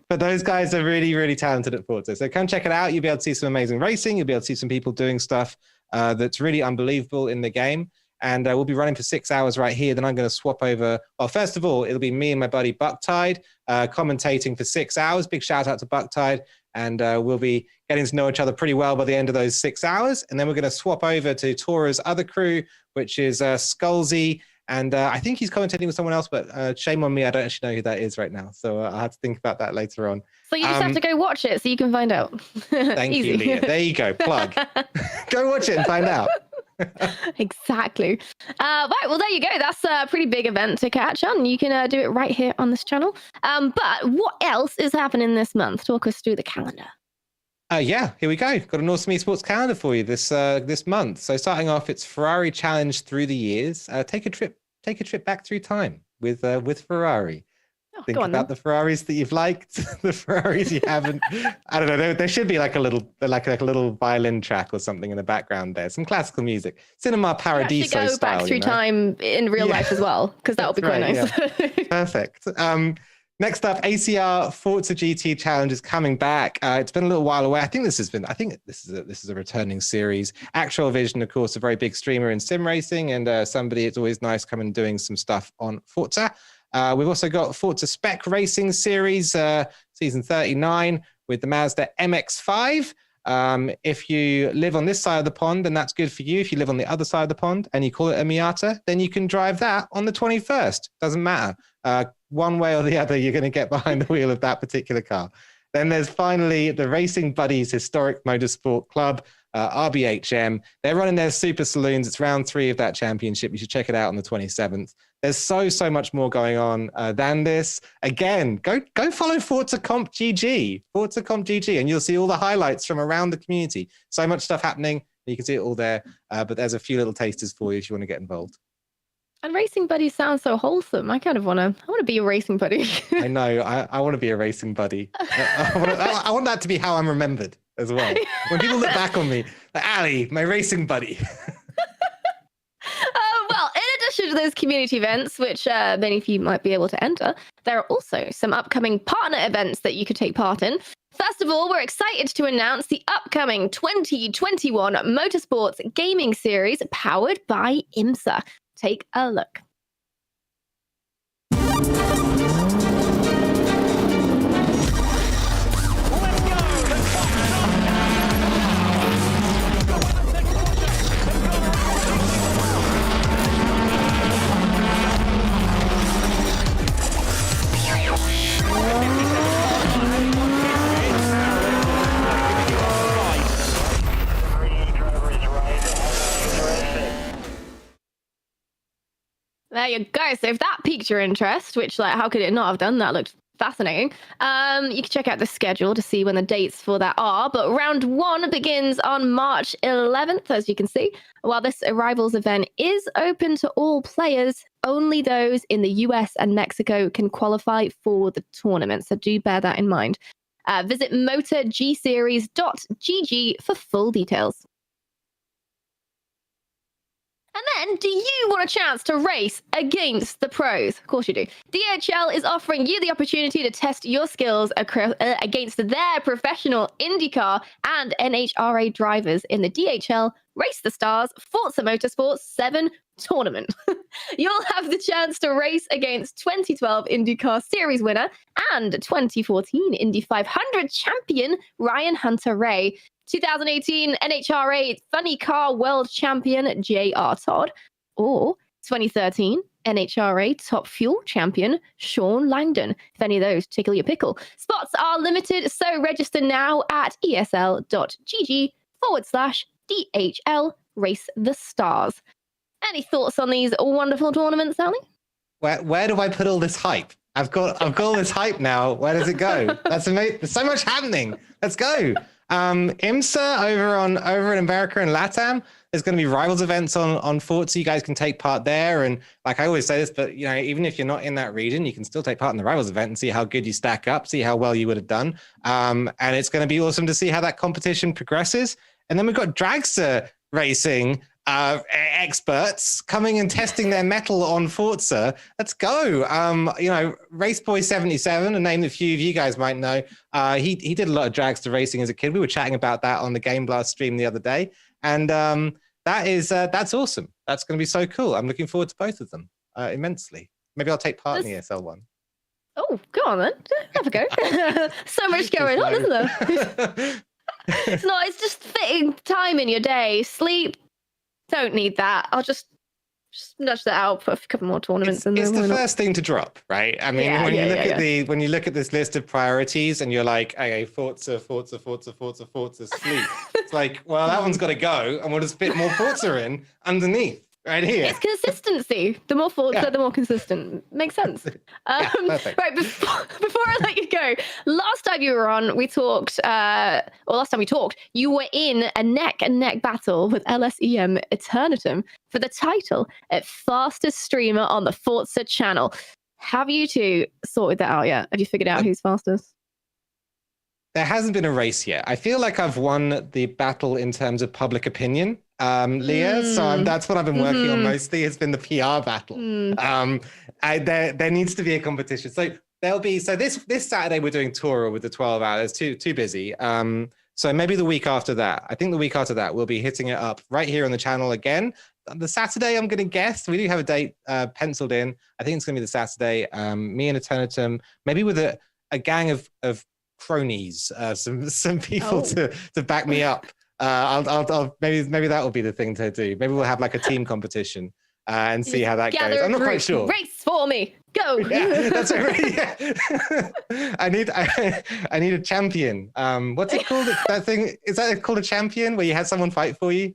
But those guys are really, really talented at Forza. So come check it out. You'll be able to see some amazing racing. You'll be able to see some people doing stuff that's really unbelievable in the game. And we'll be running for 6 hours right here. Then I'm going to swap over. Well, first of all, it'll be me and my buddy Bucktide commentating for 6 hours. Big shout out to Bucktide. And we'll be getting to know each other pretty well by the end of those 6 hours. And then we're going to swap over to Tora's other crew, which is Skullsy. And I think he's commentating with someone else, but shame on me. I don't actually know who that is right now. So I'll have to think about that later on. So you just have to go watch it so you can find out. Thank you, Leah. There you go. Plug. Go watch it and find out. Exactly. Right, well, there you go. That's a pretty big event to catch on. You can do it right here on this channel. But what else is happening this month? Talk us through the calendar. Yeah, here we go. Got an awesome esports calendar for you this month. So starting off, it's Ferrari Challenge through the years. Take a trip back through time with Ferrari. Think about the Ferraris that you've liked, the Ferraris you haven't. I don't know. There should be like a little violin track or something in the background there. Some classical music, Cinema Paradiso go style. Back through time in real life as well, because that would be quite nice. Yeah. Perfect. Next up, ACR Forza GT Challenge is coming back. It's been a little while away. I think this is a returning series. Actual Vision, of course, a very big streamer in sim racing, and somebody it's always nice coming doing some stuff on Forza. We've also got Forza Spec Racing Series, season 39, with the Mazda MX-5. If you live on this side of the pond, then that's good for you. If you live on the other side of the pond and you call it a Miata, then you can drive that on the 21st. Doesn't matter. One way or the other, you're going to get behind the wheel of that particular car. Then there's finally the Racing Buddies Historic Motorsport Club, RBHM. They're running their Super Saloons. It's round 3 of that championship. You should check it out on the 27th. There's so much more going on than this. Again, go follow Forza Comp GG, and you'll see all the highlights from around the community. So much stuff happening. You can see it all there, but there's a few little tasters for you if you want to get involved. And Racing Buddy sounds so wholesome. I kind of want to be a racing buddy. I know. I want to be a racing buddy. I want that to be how I'm remembered as well. When people look back on me, like, Ali, my racing buddy. Well, in addition to those community events, which many of you might be able to enter, there are also some upcoming partner events that you could take part in. First of all, we're excited to announce the upcoming 2021 Motorsports Gaming Series powered by IMSA. Take a look. There you go. So if that piqued your interest, which, like, how could it not have done? That looked fascinating. You can check out the schedule to see when the dates for that are. But round 1 begins on March 11th, as you can see. While this Arrivals event is open to all players, only those in the US and Mexico can qualify for the tournament. So do bear that in mind. Visit motorgseries.gg for full details. And then, do you want a chance to race against the pros? Of course you do. DHL is offering you the opportunity to test your skills against their professional IndyCar and NHRA drivers in the DHL Race the Stars Forza Motorsport 7 tournament. You'll have the chance to race against 2012 IndyCar Series winner and 2014 Indy 500 champion Ryan Hunter-Reay, 2018 NHRA Funny Car World Champion J.R. Todd, or 2013 NHRA Top Fuel Champion Sean Langdon, if any of those tickle your pickle. Spots are limited, so register now at esl.gg/DHL Race the Stars. Any thoughts on these wonderful tournaments, Sally? Where do I put all this hype? I've got all this hype now. Where does it go? That's amazing. There's so much happening. Let's go. IMSA over in America and LATAM. There's going to be rivals events on Forza. You guys can take part there. And like I always say this, but even if you're not in that region, you can still take part in the rivals event and see how good you stack up, see how well you would have done. And it's going to be awesome to see how that competition progresses. And then we've got dragster racing experts coming and testing their mettle on Forza. Let's go. Raceboy77, a name that few of you guys might know. He did a lot of dragster racing as a kid. We were chatting about that on the Game Blast stream the other day. And that's awesome. That's going to be so cool. I'm looking forward to both of them immensely. Maybe I'll take part in the ESL one. Oh, go on then. Have a go. So much going on, isn't there? It's just fitting time in your day. Sleep, don't need that. I'll just nudge that out, put a couple more tournaments in there. It's the first thing to drop, right? I mean, when you look at this list of priorities and you're like, okay, Forza, sleep. It's like, well, that one's got to go, and we'll just fit more Forza in underneath. Right here. It's consistency. The more Forza, the more consistent. Makes sense. Perfect. Right, before I let you go, last time you were on, we talked, you were in a neck-and-neck battle with LSEM Eternitum for the title at fastest streamer on the Forza channel. Have you two sorted that out yet? Have you figured out who's fastest? There hasn't been a race yet. I feel like I've won the battle in terms of public opinion, Leah. So that's what I've been working on mostly. It's been the PR battle. There needs to be a competition. So there'll be. So this Saturday we're doing Tora with the 12 hours. Too busy. So maybe the week after that. I think the week after that we'll be hitting it up right here on the channel again. The Saturday, I'm going to guess. We do have a date penciled in. I think it's going to be the Saturday. Me and Eternitum, maybe with a gang of cronies, some people to back me up. I'll maybe that will be the thing to do. Maybe we'll have like a team competition and see how that goes. I'm not quite sure. Race for me, go! Yeah, that's right. Yeah. I need a champion. What's it called? That thing, is that called a champion where you had someone fight for you?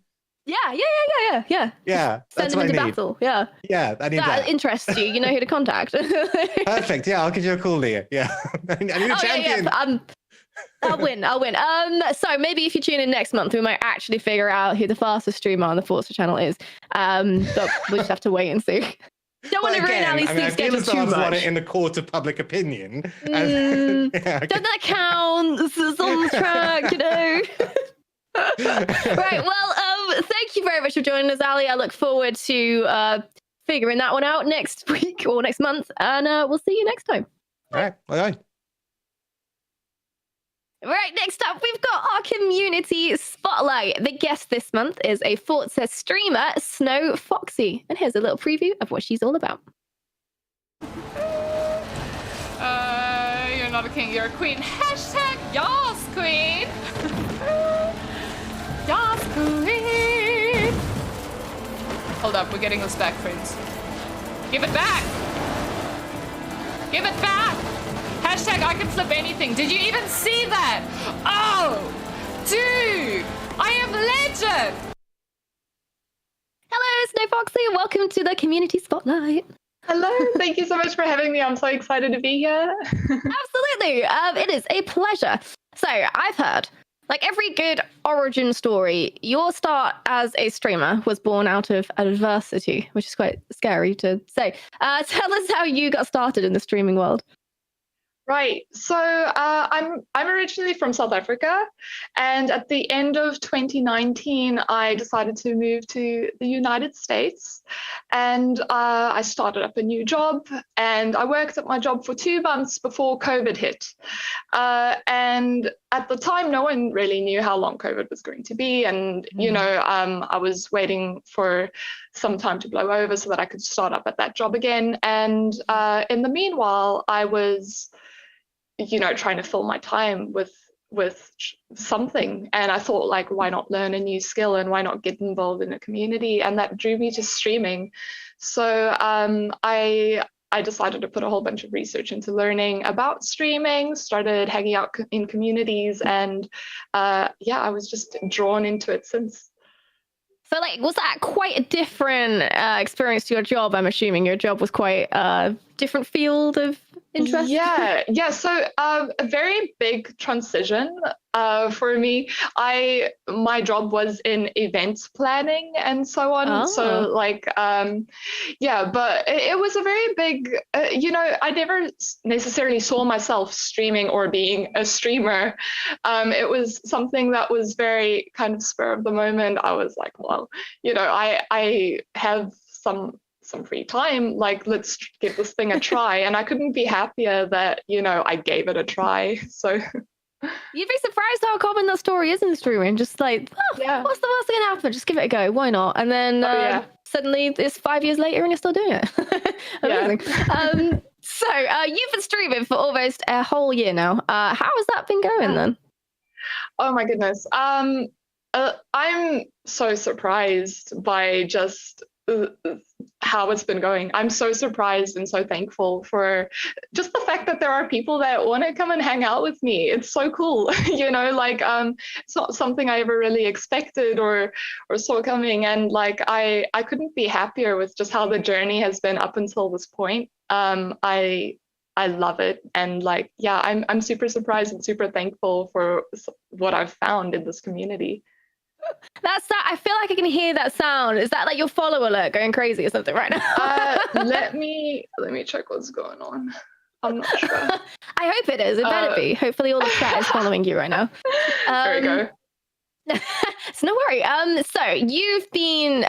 Yeah. Yeah, Send them into battle. Yeah. Yeah, I need that. That interests you. You know who to contact. Perfect. Yeah, I'll give you a call, Leah. Yeah, I need a champion. Yeah. I'll win. So maybe if you tune in next month, we might actually figure out who the fastest streamer on the Forza channel is. But we'll just have to wait and see. Don't want to ruin Ali's sleep schedule too much. I've won it in the court of public opinion. Don't that count? This is on the track, Right, well, thank you very much for joining us, Ali. I look forward to figuring that one out next week or next month, and we'll see you next time. All right, bye. Right, next up, we've got our community spotlight. The guest this month is a Forza streamer, SnowFoxy, and here's a little preview of what she's all about. You're not a king, you're a queen. Hashtag Yas Queen. Yas Queen. Hold up, we're getting this back, friends. Give it back. Give it back. Hashtag I can flip anything. Did you even see that? Oh, dude, I am legend. Hello, SnowFoxy, and welcome to the community spotlight. Hello, thank you so much for having me. I'm so excited to be here. Absolutely, it is a pleasure. So I've heard, like every good origin story, your start as a streamer was born out of adversity, which is quite scary to say. Tell us how you got started in the streaming world. Right. So I'm originally from South Africa, and at the end of 2019, I decided to move to the United States, and I started up a new job, and I worked at my job for 2 months before COVID hit. And at the time, no one really knew how long COVID was going to be, and I was waiting for some time to blow over so that I could start up at that job again. And in the meanwhile, I was trying to fill my time with something. And I thought, like, why not learn a new skill and why not get involved in a community? And that drew me to streaming. So I decided to put a whole bunch of research into learning about streaming, started hanging out in communities, and I was just drawn into it since. So, like, was that quite a different experience to your job? I'm assuming your job was quite a different field of interest. Yeah. So a very big transition for me. My job was in events planning and so on. Oh. So but it was a very big. I never necessarily saw myself streaming or being a streamer. It was something that was very kind of spur of the moment. I was like, well, I have some free time, like, let's give this thing a try. And I couldn't be happier that I gave it a try. So you'd be surprised how common that story is in streaming. Just like, what's the worst thing gonna happen? Just give it a go. Why not? And then suddenly it's 5 years later and you're still doing it. Amazing. So you've been streaming for almost a whole year now. How has that been going then? Oh my goodness. I'm so surprised by just how it's been going. I'm so surprised and so thankful for just the fact that there are people that want to come and hang out with me. It's so cool. It's not something I ever really expected or saw coming. And like, I couldn't be happier with just how the journey has been up until this point. I love it. And like, I'm super surprised and super thankful for what I've found in this community. That's that. I feel like I can hear that sound. Is that like your follow alert going crazy or something right now? Let me check what's going on. I'm not sure. I hope it is. It better be. Hopefully all the chat is following you right now. There we go. So no worry. So you've been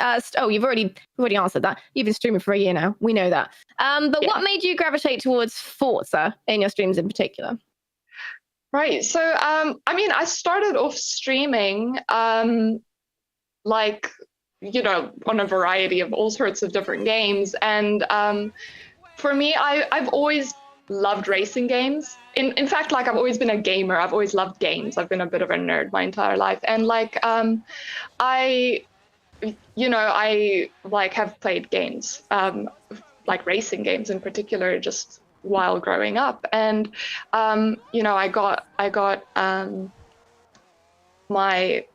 you've already answered that. You've been streaming for a year now. We know that. But what made you gravitate towards Forza in your streams in particular? Right. So, I started off streaming, on a variety of all sorts of different games. And for me, I've always loved racing games. In fact, like, I've always been a gamer. I've always loved games. I've been a bit of a nerd my entire life. And like, I have played games, like racing games in particular, just while growing up. And I got my,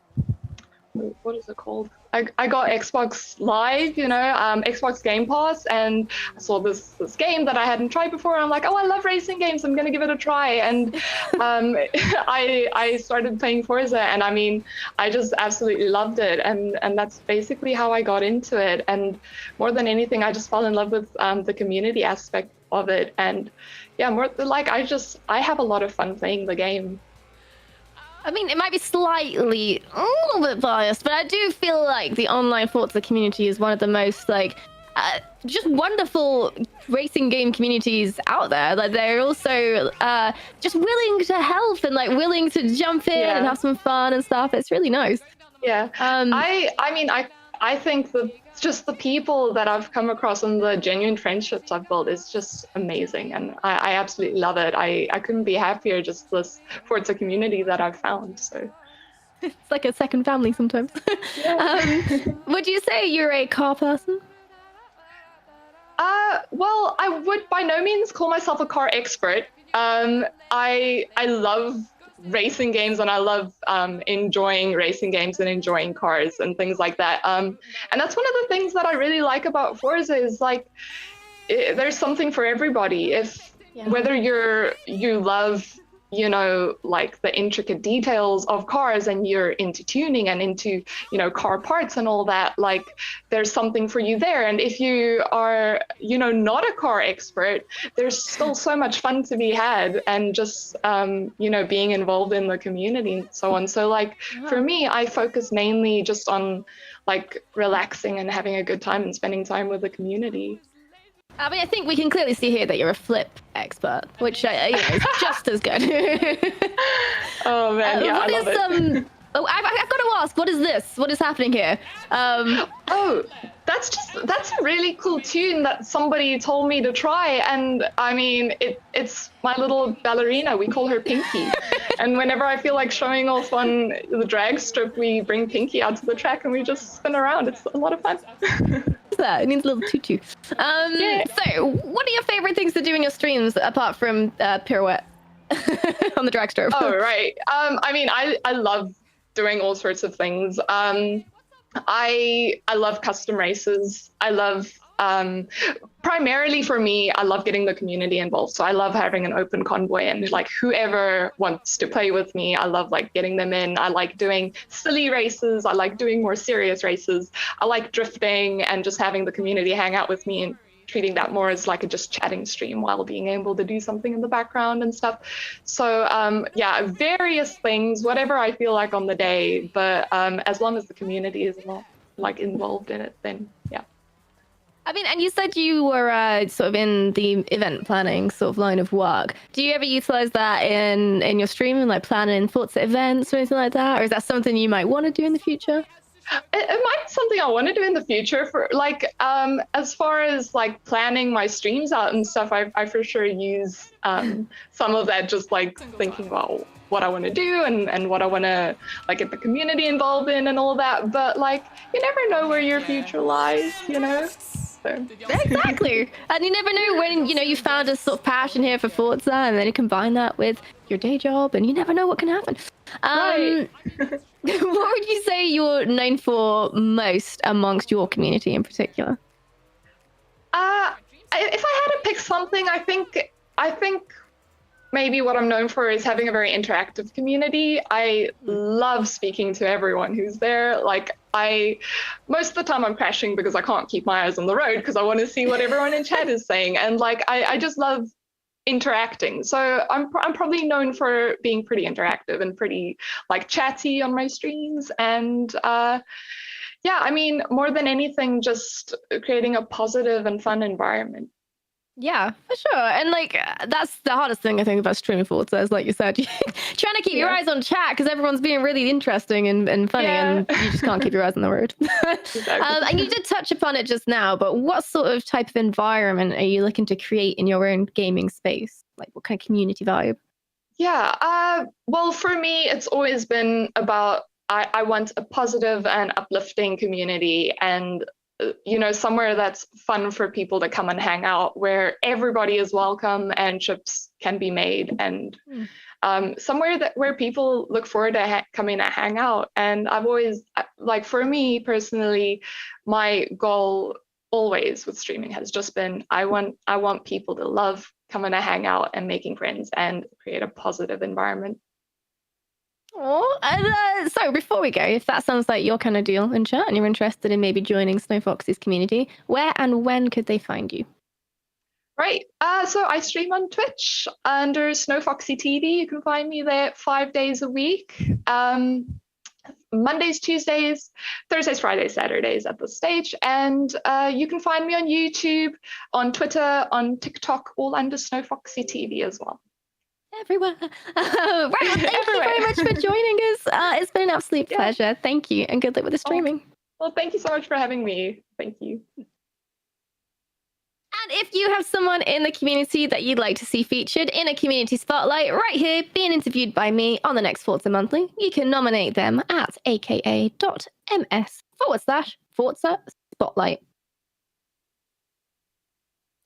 what is it called? I got Xbox Live, Xbox Game Pass, and I saw this game that I hadn't tried before. I'm like, oh, I love racing games. I'm gonna give it a try. And I started playing Forza, and I just absolutely loved it. And that's basically how I got into it. And more than anything, I just fell in love with the community aspect of it. And I have a lot of fun playing the game. It might be slightly a little bit biased, but I do feel like the online Forza community is one of the most just wonderful racing game communities out there. Like, they're also just willing to help and like willing to jump in and have some fun and stuff. It's really nice. Yeah. I think that just the people that I've come across and the genuine friendships I've built is just amazing. And I absolutely love it. I couldn't be happier, just this Forza community that I've found. So it's like a second family sometimes. Would you say you're a car person? Well, I would by no means call myself a car expert. I love racing games, and I love enjoying racing games and enjoying cars and things like that. And that's one of the things that I really like about Forza is like there's something for everybody. Whether you love you know, like the intricate details of cars and you're into tuning and into, you know, car parts and all that, like there's something for you there. And if you are, you know, not a car expert, there's still so much fun to be had, and just, you know, being involved in the community and so on. So like for me, I focus mainly just on like relaxing and having a good time and spending time with the community. I mean, I think we can clearly see here that you're a flip expert, which you know, is just as good. Oh man, yeah, I love it. Oh, I've got to ask, what is this? What is happening here? Oh, that's a really cool tune that somebody told me to try, and I mean, it's my little ballerina. We call her Pinky, and whenever I feel like showing off on the drag strip, we bring Pinky out to the track and we just spin around. It's a lot of fun. It needs a little tutu. Yeah. So, what are your favorite things to do in your streams apart from pirouette on the drag strip? Oh, right. I mean, I love doing all sorts of things. I love custom races. I love, primarily for me, I love getting the community involved. So I love having an open convoy, and like whoever wants to play with me, I love like getting them in. I like doing silly races. I like doing more serious races. I like drifting and just having the community hang out with me and treating that more as like a just chatting stream while being able to do something in the background and stuff. So yeah, various things, whatever I feel like on the day, but as long as the community is not like involved in it, then yeah. I mean, and you said you were sort of in the event planning sort of line of work. Do you ever utilize that in your streaming, like planning Forza events or anything like that? Or is that something you might want to do in the future? It might be something I want to do in the future. For like as far as like planning my streams out and stuff, I for sure use some of that, just like thinking about what I want to do and what I want to like get the community involved in and all that. But like you never know where your future lies, you know. So. Exactly. And you never know when, you know, you found a sort of passion here for Forza, and then you combine that with your day job, and you never know what can happen. Right. What would you say you're known for most amongst your community in particular? If I had to pick something, I think maybe what I'm known for is having a very interactive community. I love speaking to everyone who's there. Like most of the time I'm crashing because I can't keep my eyes on the road because I want to see what everyone in chat is saying. And like, I just love interacting. So I'm probably known for being pretty interactive and pretty like chatty on my streams. And yeah, I mean, more than anything, just creating a positive and fun environment. Yeah, for sure. And like that's the hardest thing I think about streaming Forza is, like you said, trying to keep your eyes on chat because everyone's being really interesting and funny, and you just can't keep your eyes on the road. Exactly. And you did touch upon it just now, but what sort of type of environment are you looking to create in your own gaming space? Like what kind of community vibe? Yeah, well, for me, it's always been about I want a positive and uplifting community, and you know, somewhere that's fun for people to come and hang out, where everybody is welcome and chips can be made, and somewhere where people look forward to coming to hang out. And I've always, like, for me personally, my goal always with streaming has just been I want people to love coming to hang out and making friends and create a positive environment. Oh, and so before we go, if that sounds like your kind of deal in chat and you're interested in maybe joining SnowFoxy's community, where and when could they find you? Right. So I stream on Twitch under SnowFoxyTV. You can find me there 5 days a week. Mondays, Tuesdays, Thursdays, Fridays, Saturdays at this stage. And you can find me on YouTube, on Twitter, on TikTok, all under SnowFoxyTV as well. Everywhere. Right, well, thank you very much for joining us. It's been an absolute pleasure. Thank you, and good luck with the streaming. Well, thank you so much for having me. Thank you. And if you have someone in the community that you'd like to see featured in a community spotlight right here, being interviewed by me on the next Forza Monthly, you can nominate them at aka.ms/Forza Spotlight.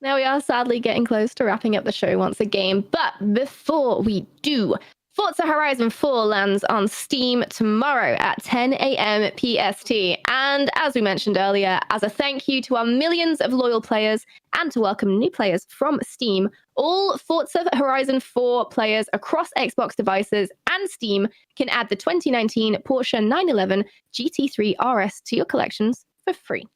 Now we are sadly getting close to wrapping up the show once again, but before we do, Forza Horizon 4 lands on Steam tomorrow at 10 a.m. PST. And as we mentioned earlier, as a thank you to our millions of loyal players and to welcome new players from Steam, all Forza Horizon 4 players across Xbox devices and Steam can add the 2019 Porsche 911 GT3 RS to your collections for free.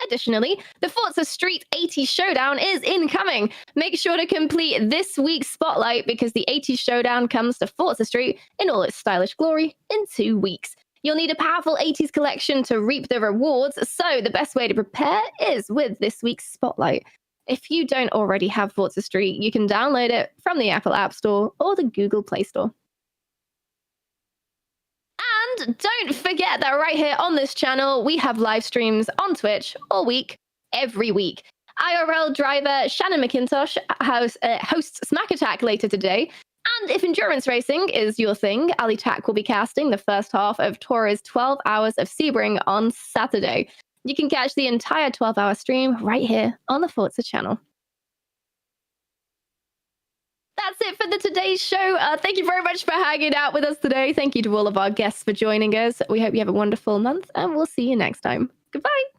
Additionally, the Forza Street 80 Showdown is incoming. Make sure to complete this week's spotlight because the 80 Showdown comes to Forza Street in all its stylish glory in 2 weeks. You'll need a powerful 80s collection to reap the rewards, so the best way to prepare is with this week's spotlight. If you don't already have Forza Street, you can download it from the Apple App Store or the Google Play Store. And don't forget that right here on this channel, we have live streams on Twitch all week, every week. IRL driver Shannon McIntosh hosts Smack Attack later today. And if endurance racing is your thing, Ali Tak will be casting the first half of Torres 12 Hours of Sebring on Saturday. You can catch the entire 12-hour stream right here on the Forza channel. That's it for today's show. Thank you very much for hanging out with us today. Thank you to all of our guests for joining us. We hope you have a wonderful month, and we'll see you next time. Goodbye.